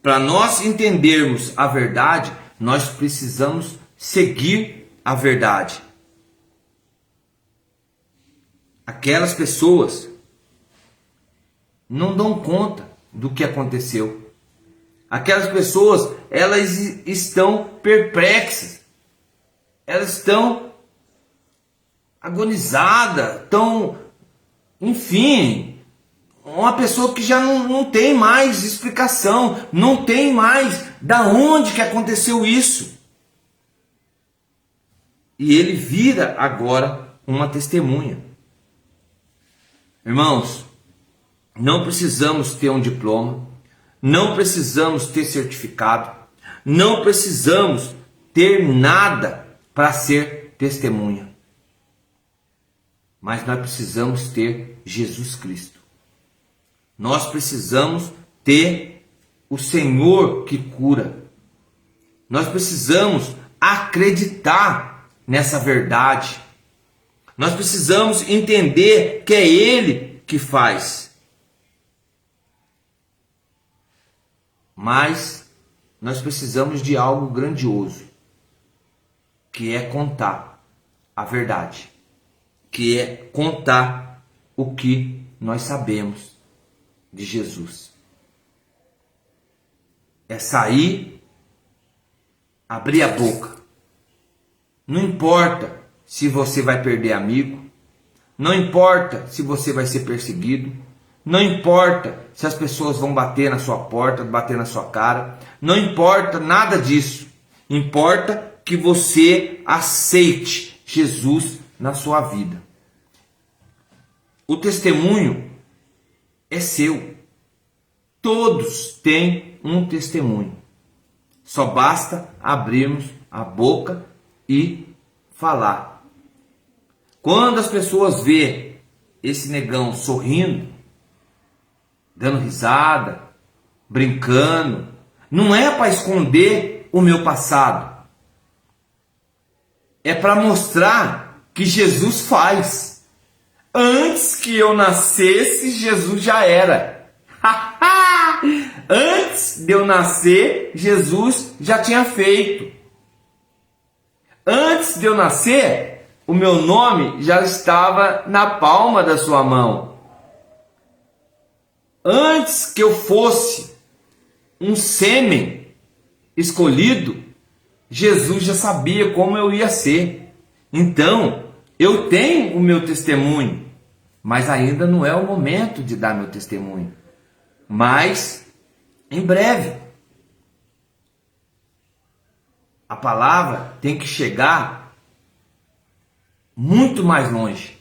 para nós entendermos a verdade, nós precisamos seguir a verdade. Aquelas pessoas não dão conta do que aconteceu. Aquelas pessoas, elas estão perplexas, elas estão agonizadas, enfim, uma pessoa que já não tem mais explicação, não tem mais da onde que aconteceu isso. E ele vira agora uma testemunha. Irmãos, não precisamos ter um diploma, não precisamos ter certificado, não precisamos ter nada para ser testemunha. Mas nós precisamos ter Jesus Cristo. Nós precisamos ter o Senhor que cura. Nós precisamos acreditar nessa verdade. Nós precisamos entender que é Ele que faz. Mas nós precisamos de algo grandioso, que é contar a verdade, que é contar o que nós sabemos de Jesus. É sair, abrir a boca. Não importa se você vai perder amigo, não importa se você vai ser perseguido, não importa se as pessoas vão bater na sua porta, bater na sua cara, não importa nada disso. Importa que você aceite Jesus na sua vida. O testemunho é seu. Todos têm um testemunho. Só basta abrirmos a boca e falar. Quando as pessoas vê esse negão sorrindo, dando risada, brincando, não é para esconder o meu passado. É para mostrar que Jesus faz. Antes que eu nascesse, Jesus já era. Antes de eu nascer, Jesus já tinha feito. Antes de eu nascer, o meu nome já estava na palma da sua mão. Antes que eu fosse um sêmen escolhido, Jesus já sabia como eu ia ser. Então, eu tenho o meu testemunho, mas ainda não é o momento de dar meu testemunho. Mas, em breve, a palavra tem que chegar muito mais longe.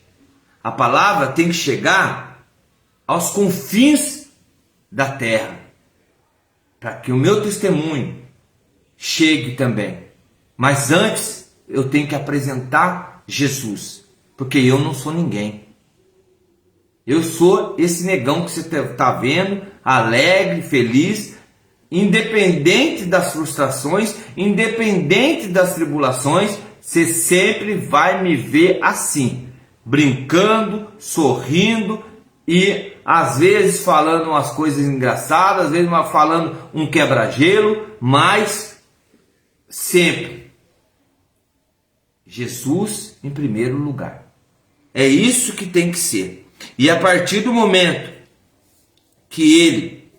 A palavra tem que chegar aos confins da terra. para que o meu testemunho chegue também. Mas antes eu tenho que apresentar Jesus, porque eu não sou ninguém. Eu sou esse negão que você está vendo, alegre, feliz, independente das frustrações, independente das tribulações, você sempre vai me ver assim, brincando, sorrindo e às vezes falando umas coisas engraçadas, às vezes falando um quebra-gelo, mas sempre Jesus em primeiro lugar. É isso que tem que ser. E a partir do momento que ele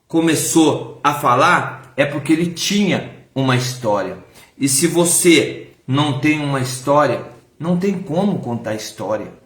começou a falar, é porque ele tinha uma história. E se você não tem uma história, não tem como contar história.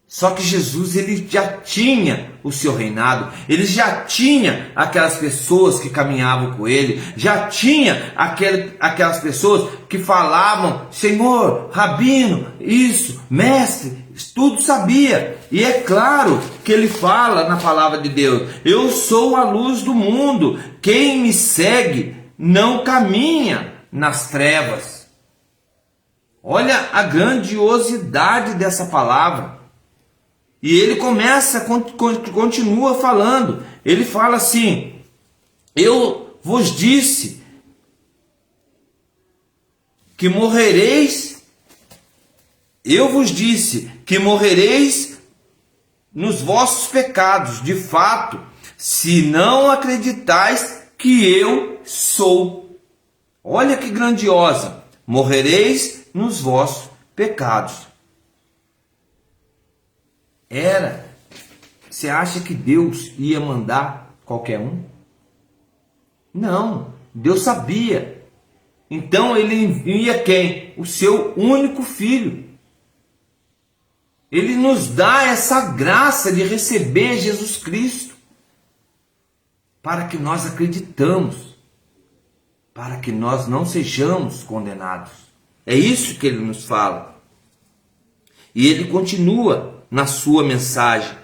Só que Jesus, ele já tinha o seu reinado, ele já tinha aquelas pessoas que caminhavam com ele, já tinha aquelas pessoas que falavam, Senhor, Rabino, isso, mestre, tudo sabia. E é claro que ele fala na palavra de Deus, eu sou a luz do mundo, quem me segue não caminha nas trevas. Olha a grandiosidade dessa palavra. E ele continua falando. Ele fala assim: eu vos disse que morrereis. Eu vos disse que morrereis nos vossos pecados. De fato, se não acreditais que eu sou. Olha que grandiosa. Morrereis nos vossos pecados. Você acha que Deus ia mandar qualquer um? Não, Deus sabia. Então ele envia quem? O seu único filho. Ele nos dá essa graça de receber Jesus Cristo, para que nós acreditamos, para que nós não sejamos condenados. É isso que ele nos fala. E ele continua na sua mensagem.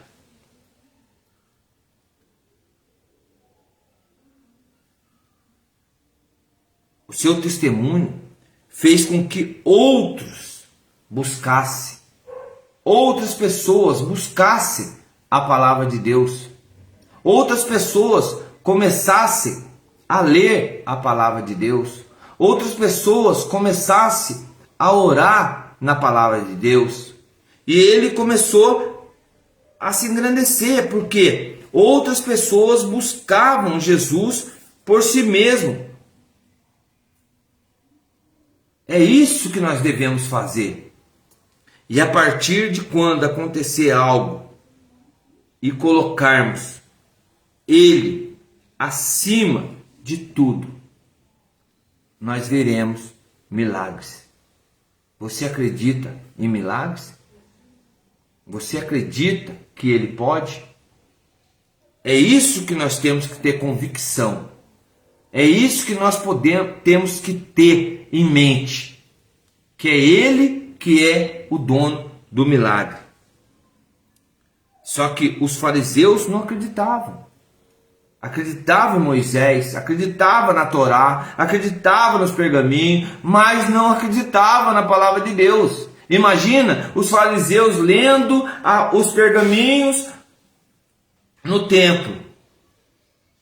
O seu testemunho fez com que outros buscassem, outras pessoas buscassem a palavra de Deus, outras pessoas começassem a ler a palavra de Deus, outras pessoas começassem a orar na palavra de Deus. E ele começou a se engrandecer, porque outras pessoas buscavam Jesus por si mesmo. É isso que nós devemos fazer. E a partir de quando acontecer algo e colocarmos ele acima de tudo, nós veremos milagres. Você acredita em milagres? Você acredita que ele pode? É isso que nós temos que ter convicção. É isso que nós temos que ter em mente. Que é ele que é o dono do milagre. Só que os fariseus não acreditavam. Acreditavam em Moisés, acreditavam na Torá, acreditavam nos pergaminhos, mas não acreditavam na palavra de Deus. Imagina os fariseus lendo os pergaminhos no templo.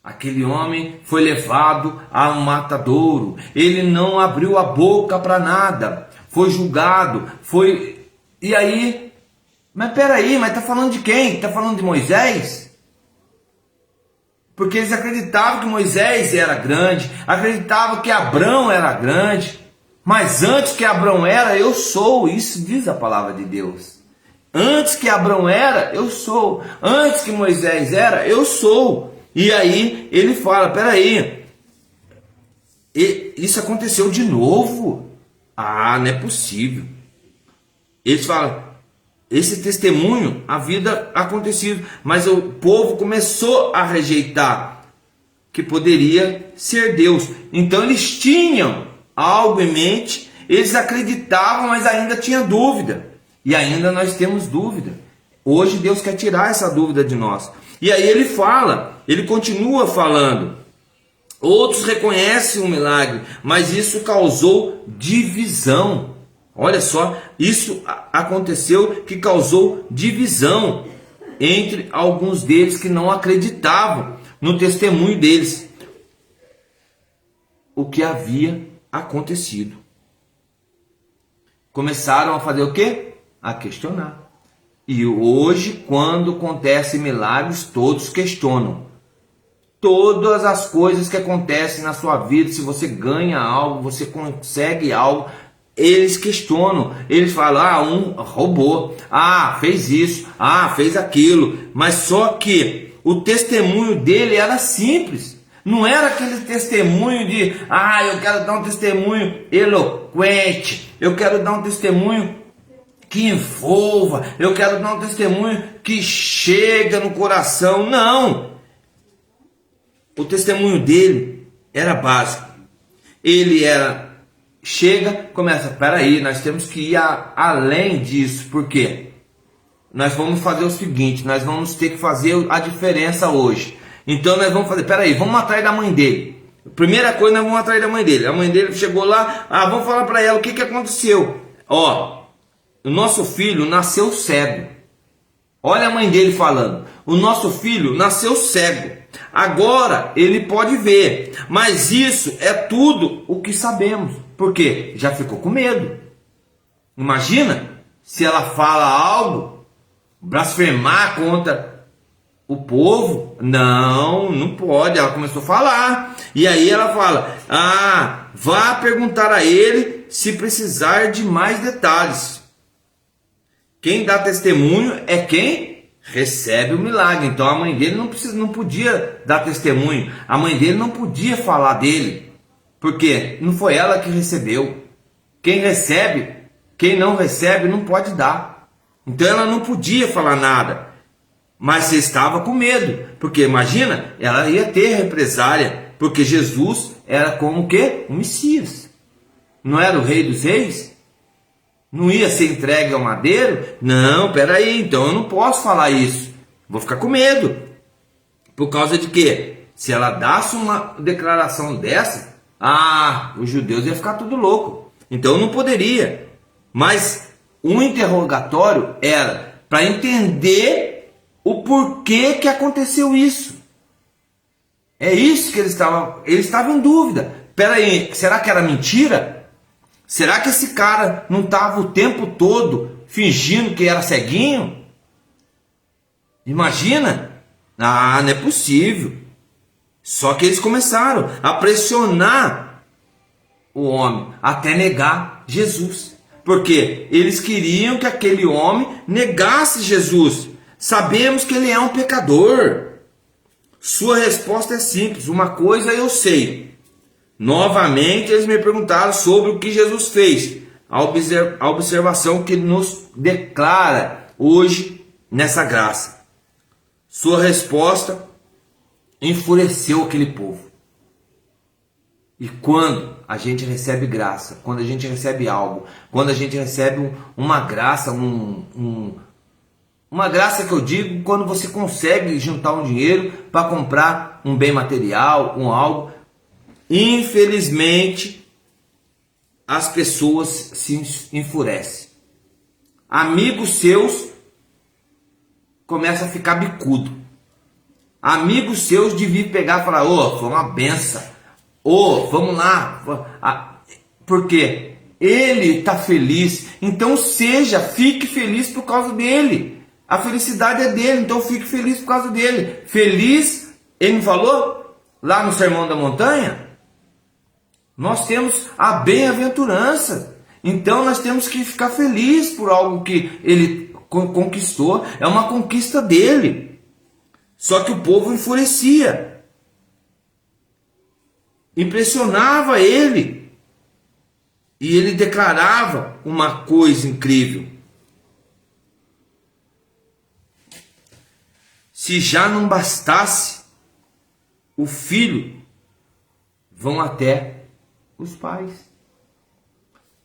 Aquele homem foi levado a um matadouro. Ele não abriu a boca para nada. Foi julgado. E aí? Mas peraí, mas está falando de quem? Está falando de Moisés? Porque eles acreditavam que Moisés era grande. Acreditavam que Abrão era grande. Mas antes que Abrão era, eu sou. Isso diz a palavra de Deus. Antes que Abrão era, eu sou. Antes que Moisés era, eu sou. E aí ele fala, peraí, isso aconteceu de novo? Ah, não é possível. Eles falam, esse testemunho, a vida acontecido, mas o povo começou a rejeitar que poderia ser Deus. Então eles tinham algo em mente, eles acreditavam, mas ainda tinha dúvida. E ainda nós temos dúvida. Hoje Deus quer tirar essa dúvida de nós. E aí ele fala, ele continua falando. Outros reconhecem o milagre, mas isso causou divisão. Olha só, isso aconteceu que causou divisão entre alguns deles que não acreditavam no testemunho deles, o que havia acontecido. Começaram a fazer o quê? A questionar. E hoje, quando acontecem milagres, todos questionam. Todas as coisas que acontecem na sua vida, se você ganha algo, você consegue algo, eles questionam. Eles falam, um roubou, fez isso, fez aquilo. Mas só que o testemunho dele era simples. Não era aquele testemunho de, eu quero dar um testemunho eloquente, eu quero dar um testemunho que envolva, eu quero dar um testemunho que chega no coração. Não! O testemunho dele era básico. Ele começa, peraí, nós temos que ir além disso. Por quê? Nós vamos fazer o seguinte, nós vamos ter que fazer a diferença hoje. Então nós vamos fazer, peraí, vamos atrás da mãe dele. Primeira coisa, nós vamos atrás da mãe dele. A mãe dele chegou lá, vamos falar para ela o que aconteceu. O nosso filho nasceu cego. Olha a mãe dele falando, o nosso filho nasceu cego. Agora ele pode ver, mas isso é tudo o que sabemos. Por quê? Já ficou com medo. Imagina se ela fala algo, blasfemar contra o povo. Não pode. Ela começou a falar. E aí ela fala, vá perguntar a ele se precisar de mais detalhes. Quem dá testemunho é quem recebe o milagre. Então a mãe dele não podia dar testemunho. A mãe dele não podia falar dele. Porque não foi ela que recebeu. Quem recebe, quem não recebe não pode dar. Então ela não podia falar nada. Mas você estava com medo. Porque imagina, ela ia ter represália. Porque Jesus era como o quê? O Messias. Não era o rei dos reis? Não ia ser entregue ao madeiro? Não, peraí, então eu não posso falar isso. Vou ficar com medo. Por causa de quê? Se ela desse uma declaração dessa, os judeus iam ficar tudo louco. Então eu não poderia. Mas o interrogatório era para entender o porquê que aconteceu isso. É isso que ele estava em dúvida. Peraí, será que era mentira? Será que esse cara não estava o tempo todo fingindo que era ceguinho? Imagina? Não é possível. Só que eles começaram a pressionar o homem até negar Jesus. Porque eles queriam que aquele homem negasse Jesus. Sabemos que ele é um pecador. Sua resposta é simples. Uma coisa eu sei. Novamente eles me perguntaram sobre o que Jesus fez. A observação que nos declara hoje nessa graça. Sua resposta enfureceu aquele povo. E quando a gente recebe graça, quando a gente recebe algo, quando a gente recebe uma graça, uma graça que eu digo, quando você consegue juntar um dinheiro para comprar um bem material, algo, infelizmente as pessoas se enfurecem. Amigos seus começam a ficar bicudo. Amigos seus de vir pegar e falar, foi uma benção. Vamos lá. Porque ele está feliz. Então fique feliz por causa dele. A felicidade é dele, então fique feliz por causa dele. Feliz, ele não falou lá no Sermão da Montanha? Nós temos a bem-aventurança. Então nós temos que ficar felizes por algo que ele conquistou. É uma conquista dele. Só que o povo enfurecia. Impressionava ele. E ele declarava uma coisa incrível. Se já não bastasse, o filho vão até os pais.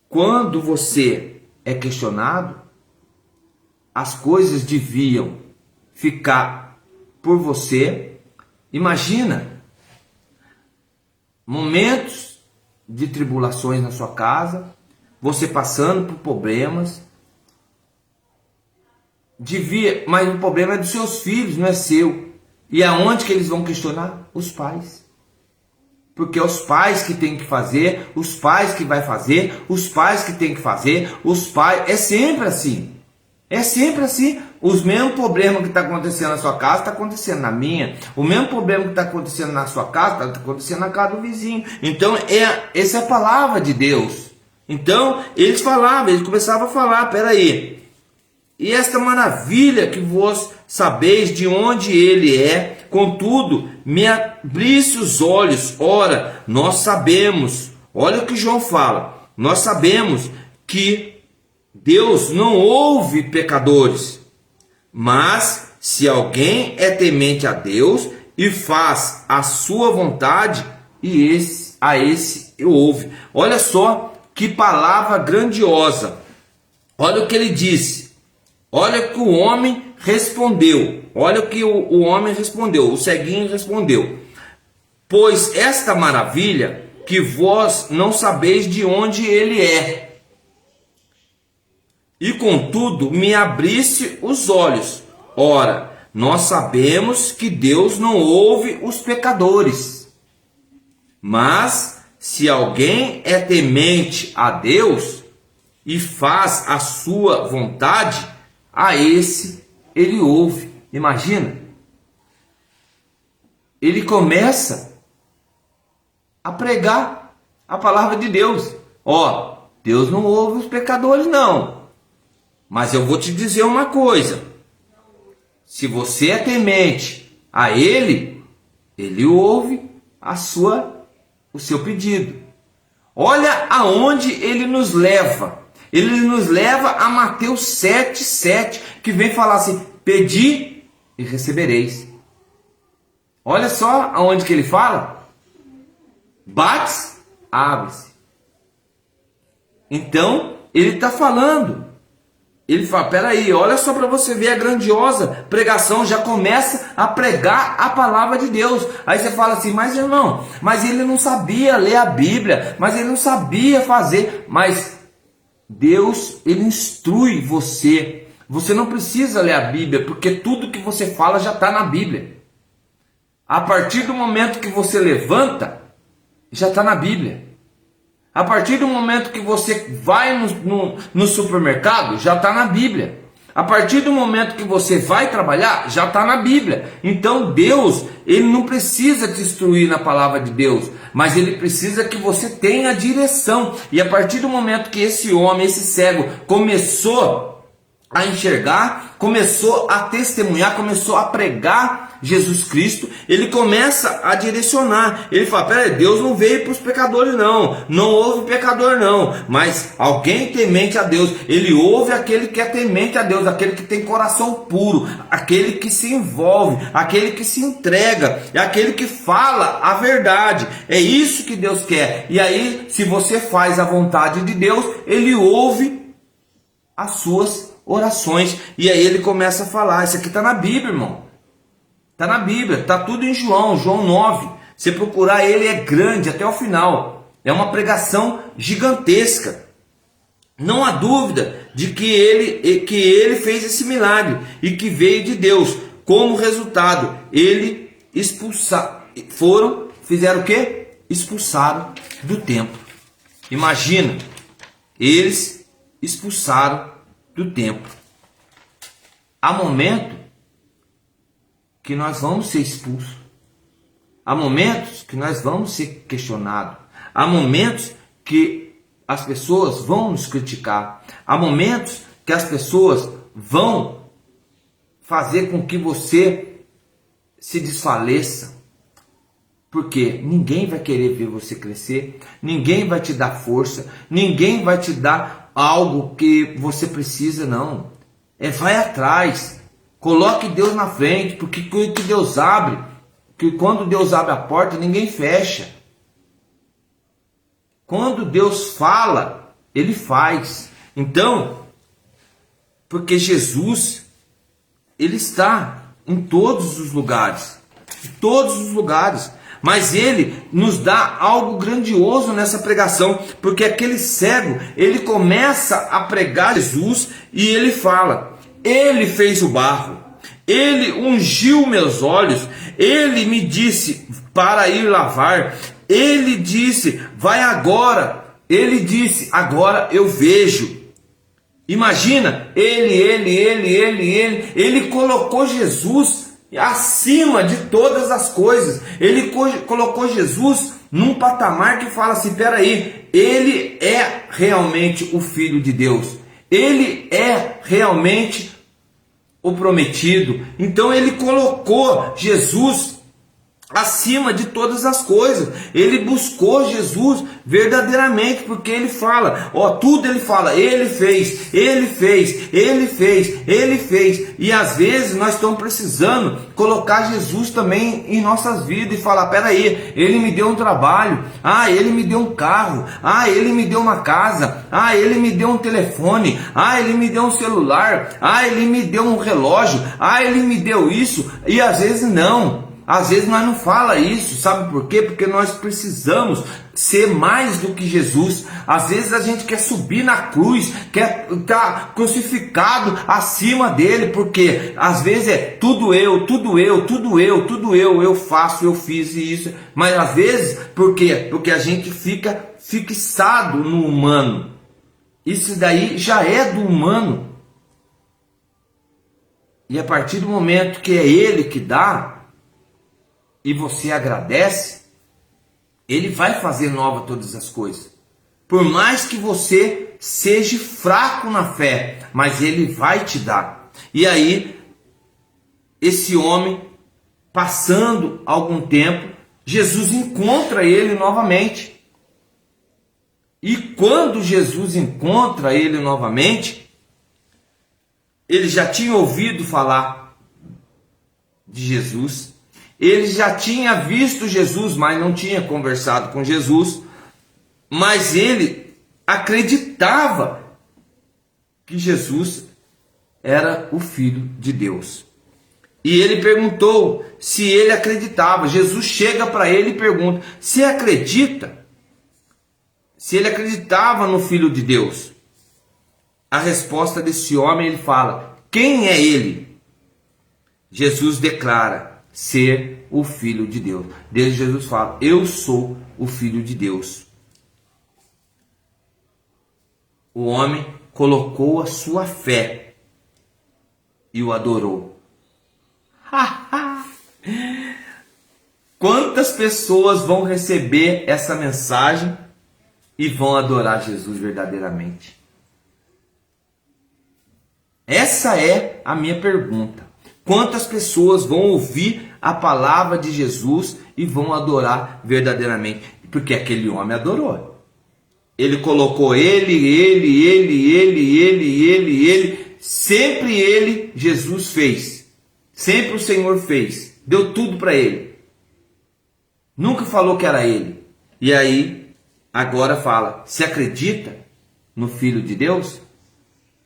Quando você é questionado, as coisas deviam ficar por você. Imagina, momentos de tribulações na sua casa, você passando por problemas, mas o problema é dos seus filhos, não é seu. E aonde que eles vão questionar? Os pais. Porque é os pais que tem que fazer, os pais que vai fazer, os pais que tem que fazer, os pais. É sempre assim. É sempre assim. Os mesmos problemas que está acontecendo na sua casa, está acontecendo na minha. O mesmo problema que está acontecendo na sua casa, está acontecendo na casa do vizinho. Então, essa é a palavra de Deus. Então, eles começavam a falar, peraí. E esta maravilha que vós sabeis de onde ele é, contudo, me abrisse os olhos. Ora, nós sabemos, olha o que João fala, nós sabemos que Deus não ouve pecadores, mas se alguém é temente a Deus e faz a sua vontade, a esse ouve. Olha só que palavra grandiosa. Olha o que ele disse. Olha o que o homem respondeu. Olha o que o homem respondeu. O ceguinho respondeu. Pois esta maravilha que vós não sabeis de onde ele é. E contudo me abrisse os olhos. Ora, nós sabemos que Deus não ouve os pecadores. Mas se alguém é temente a Deus e faz a sua vontade, a esse ele ouve. Imagina. Ele começa a pregar a palavra de Deus. Ó, Deus não ouve os pecadores não. Mas eu vou te dizer uma coisa. Se você é temente a ele, ele ouve o seu pedido. Olha aonde ele nos leva. Ele nos leva a Mateus 7,7, que vem falar assim: pedi e recebereis. Olha só aonde que ele fala: bates, abre-se. Então, ele está falando. Ele fala, peraí, olha só para você ver a grandiosa pregação, já começa a pregar a palavra de Deus. Aí você fala assim, mas irmão, mas ele não sabia ler a Bíblia, mas ele não sabia fazer. Mas Deus, ele instrui você. Você não precisa ler a Bíblia, porque tudo que você fala já está na Bíblia. A partir do momento que você levanta, já está na Bíblia. A partir do momento que você vai no supermercado, já está na Bíblia. A partir do momento que você vai trabalhar, já está na Bíblia. Então Deus, ele não precisa te instruir na palavra de Deus, mas ele precisa que você tenha direção. E a partir do momento que esse homem, esse cego, começou a enxergar, começou a testemunhar, começou a pregar Jesus Cristo, ele começa a direcionar. Ele fala, peraí, Deus não veio para os pecadores não ouve pecador não, mas alguém temente a Deus, ele ouve aquele que é temente a Deus, aquele que tem coração puro, aquele que se envolve, aquele que se entrega, é aquele que fala a verdade. É isso que Deus quer. E aí, se você faz a vontade de Deus, ele ouve as suas orações. E aí ele começa a falar. Isso aqui está na Bíblia, irmão. Está na Bíblia, está tudo em João 9. Se procurar, ele é grande até o final. É uma pregação gigantesca. Não há dúvida de que ele fez esse milagre e que veio de Deus. Como resultado, fizeram o quê? Expulsaram do templo. Imagina, eles expulsaram do templo. Há momento que nós vamos ser expulsos. Há momentos que nós vamos ser questionados. Há momentos que as pessoas vão nos criticar. Há momentos que as pessoas vão fazer com que você se desfaleça. Porque ninguém vai querer ver você crescer. Ninguém vai te dar força. Ninguém vai te dar algo que você precisa, não. Vai atrás. Coloque Deus na frente, porque o que Deus abre, que quando Deus abre a porta, ninguém fecha. Quando Deus fala, ele faz. Então, porque Jesus, ele está em todos os lugares. Em todos os lugares. Mas ele nos dá algo grandioso nessa pregação, porque aquele cego, ele começa a pregar Jesus e ele fala: ele fez o barro, ele ungiu meus olhos, ele me disse para ir lavar, ele disse, vai agora, ele disse, agora eu vejo. Imagina, ele colocou Jesus acima de todas as coisas. Ele colocou Jesus num patamar que fala assim: peraí, ele é realmente o Filho de Deus, ele é realmente o prometido. Então ele colocou Jesus acima de todas as coisas. Ele buscou Jesus verdadeiramente, porque ele fala, tudo ele fala, ele fez, ele fez, ele fez, ele fez. E às vezes nós estamos precisando colocar Jesus também em nossas vidas e falar: peraí, ele me deu um trabalho, ele me deu um carro, ele me deu uma casa, ele me deu um telefone, ele me deu um celular, ele me deu um relógio, ele me deu isso. E às vezes não. Às vezes nós não fala isso, sabe por quê? Porque nós precisamos ser mais do que Jesus. Às vezes a gente quer subir na cruz, quer estar crucificado acima dele, porque às vezes é tudo eu, eu faço, eu fiz isso. Mas às vezes, por quê? Porque a gente fica fixado no humano. Isso daí já é do humano. E a partir do momento que é ele que dá, e você agradece, ele vai fazer nova todas as coisas. Por mais que você seja fraco na fé, mas ele vai te dar. E aí, esse homem, passando algum tempo, Jesus encontra ele novamente. E quando Jesus encontra ele novamente, ele já tinha ouvido falar de Jesus. Ele já tinha visto Jesus, mas não tinha conversado com Jesus. Mas ele acreditava que Jesus era o Filho de Deus. E ele perguntou se ele acreditava. Jesus chega para ele e pergunta: você acredita? Se ele acreditava no Filho de Deus. A resposta desse homem, ele fala: quem é ele? Jesus declara ser o Filho de Deus. Jesus fala: eu sou o Filho de Deus. O homem colocou a sua fé e o adorou. Quantas pessoas vão receber essa mensagem e vão adorar Jesus verdadeiramente? Essa é a minha pergunta. Quantas pessoas vão ouvir a palavra de Jesus e vão adorar verdadeiramente? Porque aquele homem adorou. Ele colocou ele. Sempre ele, Jesus fez. Sempre o Senhor fez. Deu tudo para ele. Nunca falou que era ele. E aí, agora fala: você acredita no Filho de Deus?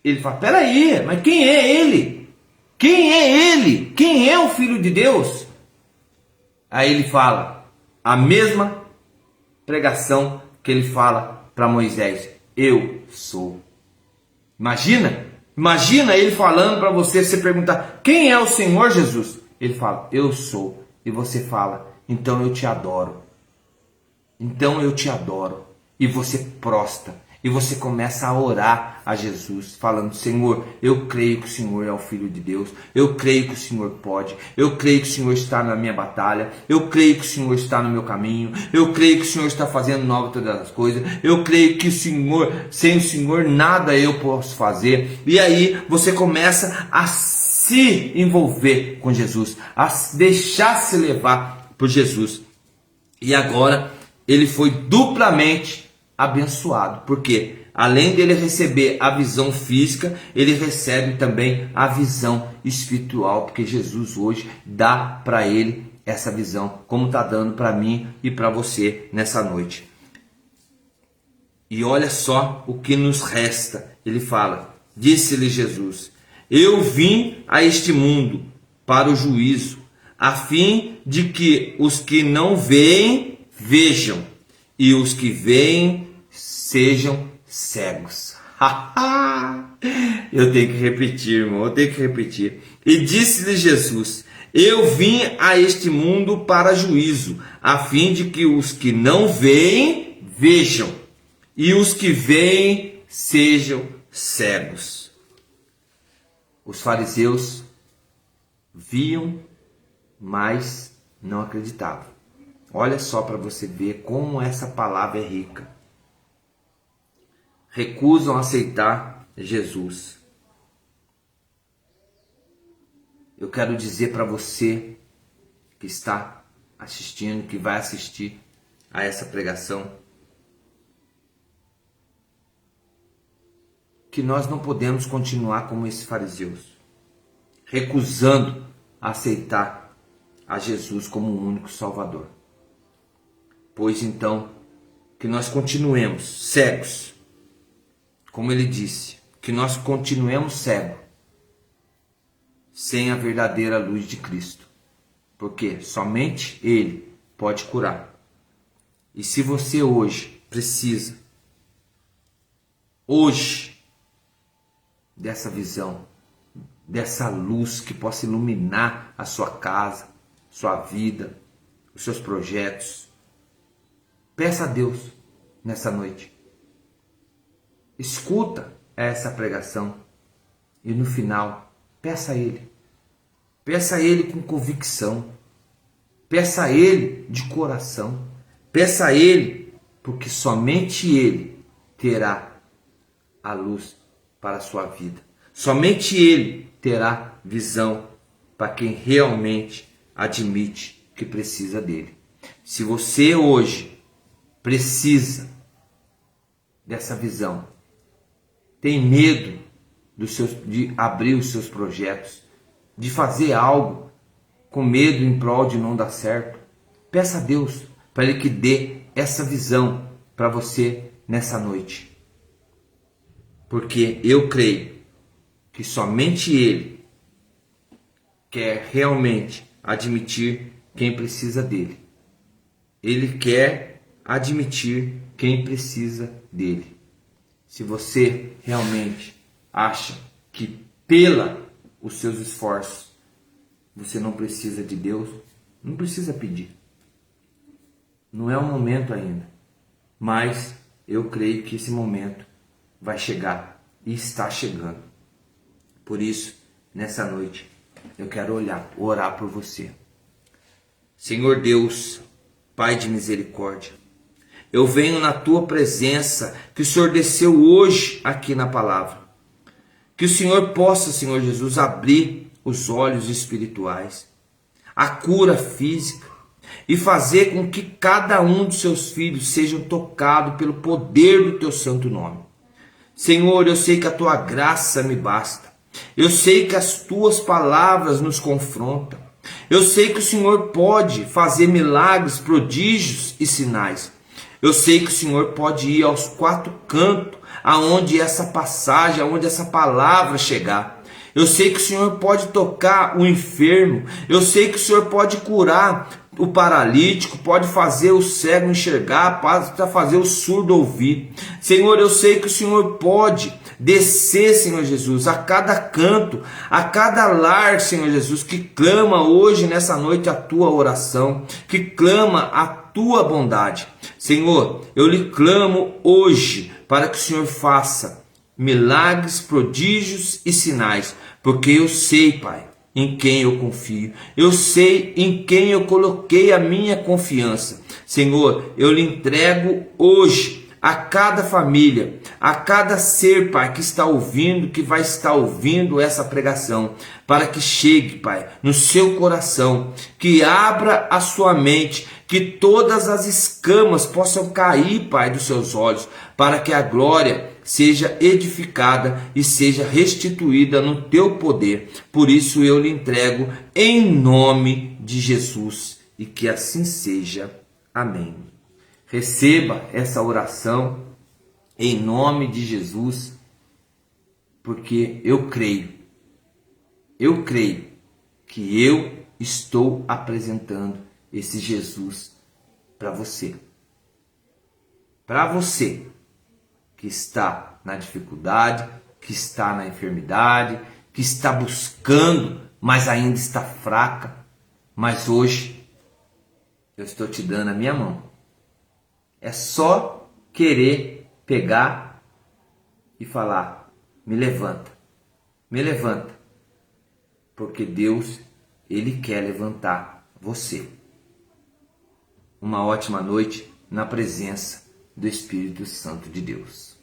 Ele fala: peraí, mas quem é ele? Quem é ele? Quem é o Filho de Deus? Aí ele fala a mesma pregação que ele fala para Moisés: eu sou. Imagina ele falando para você, você perguntar: quem é o Senhor Jesus? Ele fala: eu sou. E você fala: então eu te adoro. Então eu te adoro. E você prostra. E você começa a orar a Jesus, falando: Senhor, eu creio que o Senhor é o Filho de Deus. Eu creio que o Senhor pode. Eu creio que o Senhor está na minha batalha. Eu creio que o Senhor está no meu caminho. Eu creio que o Senhor está fazendo nova todas as coisas. Eu creio que o Senhor, sem o Senhor, nada eu posso fazer. E aí você começa a se envolver com Jesus, a deixar se levar por Jesus. E agora ele foi duplamente abençoado, porque além dele receber a visão física, ele recebe também a visão espiritual, porque Jesus hoje dá para ele essa visão, como está dando para mim e para você nessa noite. E olha só o que nos resta. Ele fala: disse-lhe Jesus: eu vim a este mundo para o juízo, a fim de que os que não veem, vejam, e os que veem, sejam cegos. Eu tenho que repetir, irmão, eu tenho que repetir. E disse-lhe Jesus: eu vim a este mundo para juízo, a fim de que os que não veem, vejam, e os que veem, sejam cegos. Os fariseus viam, mas não acreditavam. Olha só para você ver como essa palavra é rica. Recusam aceitar Jesus. Eu quero dizer para você que está assistindo, que vai assistir a essa pregação, que nós não podemos continuar como esses fariseus, recusando aceitar a Jesus como o único Salvador. Pois então, que nós continuemos cegos, como ele disse, que nós continuemos cegos, sem a verdadeira luz de Cristo, porque somente Ele pode curar. E se você hoje precisa, dessa visão, dessa luz que possa iluminar a sua casa, sua vida, os seus projetos, peça a Deus nessa noite. Escuta essa pregação e no final peça a Ele. Peça a Ele com convicção. Peça a Ele de coração. Peça a Ele, porque somente Ele terá a luz para a sua vida. Somente Ele terá visão para quem realmente admite que precisa dele. Se você hoje precisa dessa visão, tem medo de abrir os seus projetos, de fazer algo com medo em prol de não dar certo, peça a Deus para Ele que dê essa visão para você nessa noite. Porque eu creio que somente Ele quer realmente admitir quem precisa dele. Ele quer admitir quem precisa dele. Se você realmente acha que os seus esforços você não precisa de Deus, não precisa pedir. Não é o momento ainda. Mas eu creio que esse momento vai chegar e está chegando. Por isso, nessa noite, eu quero orar por você. Senhor Deus, Pai de misericórdia, eu venho na tua presença que o Senhor desceu hoje aqui na palavra. Que o Senhor possa, Senhor Jesus, abrir os olhos espirituais, a cura física e fazer com que cada um dos seus filhos sejam tocados pelo poder do teu santo nome. Senhor, eu sei que a tua graça me basta. Eu sei que as tuas palavras nos confrontam. Eu sei que o Senhor pode fazer milagres, prodígios e sinais. Eu sei que o Senhor pode ir aos quatro cantos, aonde essa passagem, aonde essa palavra chegar. Eu sei que o Senhor pode tocar o enfermo. Eu sei que o Senhor pode curar o paralítico, pode fazer o cego enxergar, pode fazer o surdo ouvir. Senhor, eu sei que o Senhor pode descer, Senhor Jesus, a cada canto, a cada lar, Senhor Jesus, que clama hoje, nessa noite, a tua oração, que clama a tua bondade. Senhor, eu lhe clamo hoje para que o Senhor faça milagres, prodígios e sinais, porque eu sei, Pai, em quem eu confio. Eu sei em quem eu coloquei a minha confiança. Senhor, eu lhe entrego hoje a cada família, a cada ser, Pai, que está ouvindo, que vai estar ouvindo essa pregação, para que chegue, Pai, no seu coração, que abra a sua mente, que todas as escamas possam cair, Pai, dos seus olhos, para que a glória seja edificada e seja restituída no teu poder. Por isso eu lhe entrego em nome de Jesus, e que assim seja. Amém. Receba essa oração em nome de Jesus, porque eu creio que eu estou apresentando esse Jesus para você. Para você que está na dificuldade, que está na enfermidade, que está buscando, mas ainda está fraca. Mas hoje eu estou te dando a minha mão. É só querer pegar e falar: me levanta, me levanta. Porque Deus, Ele quer levantar você. Uma ótima noite na presença do Espírito Santo de Deus.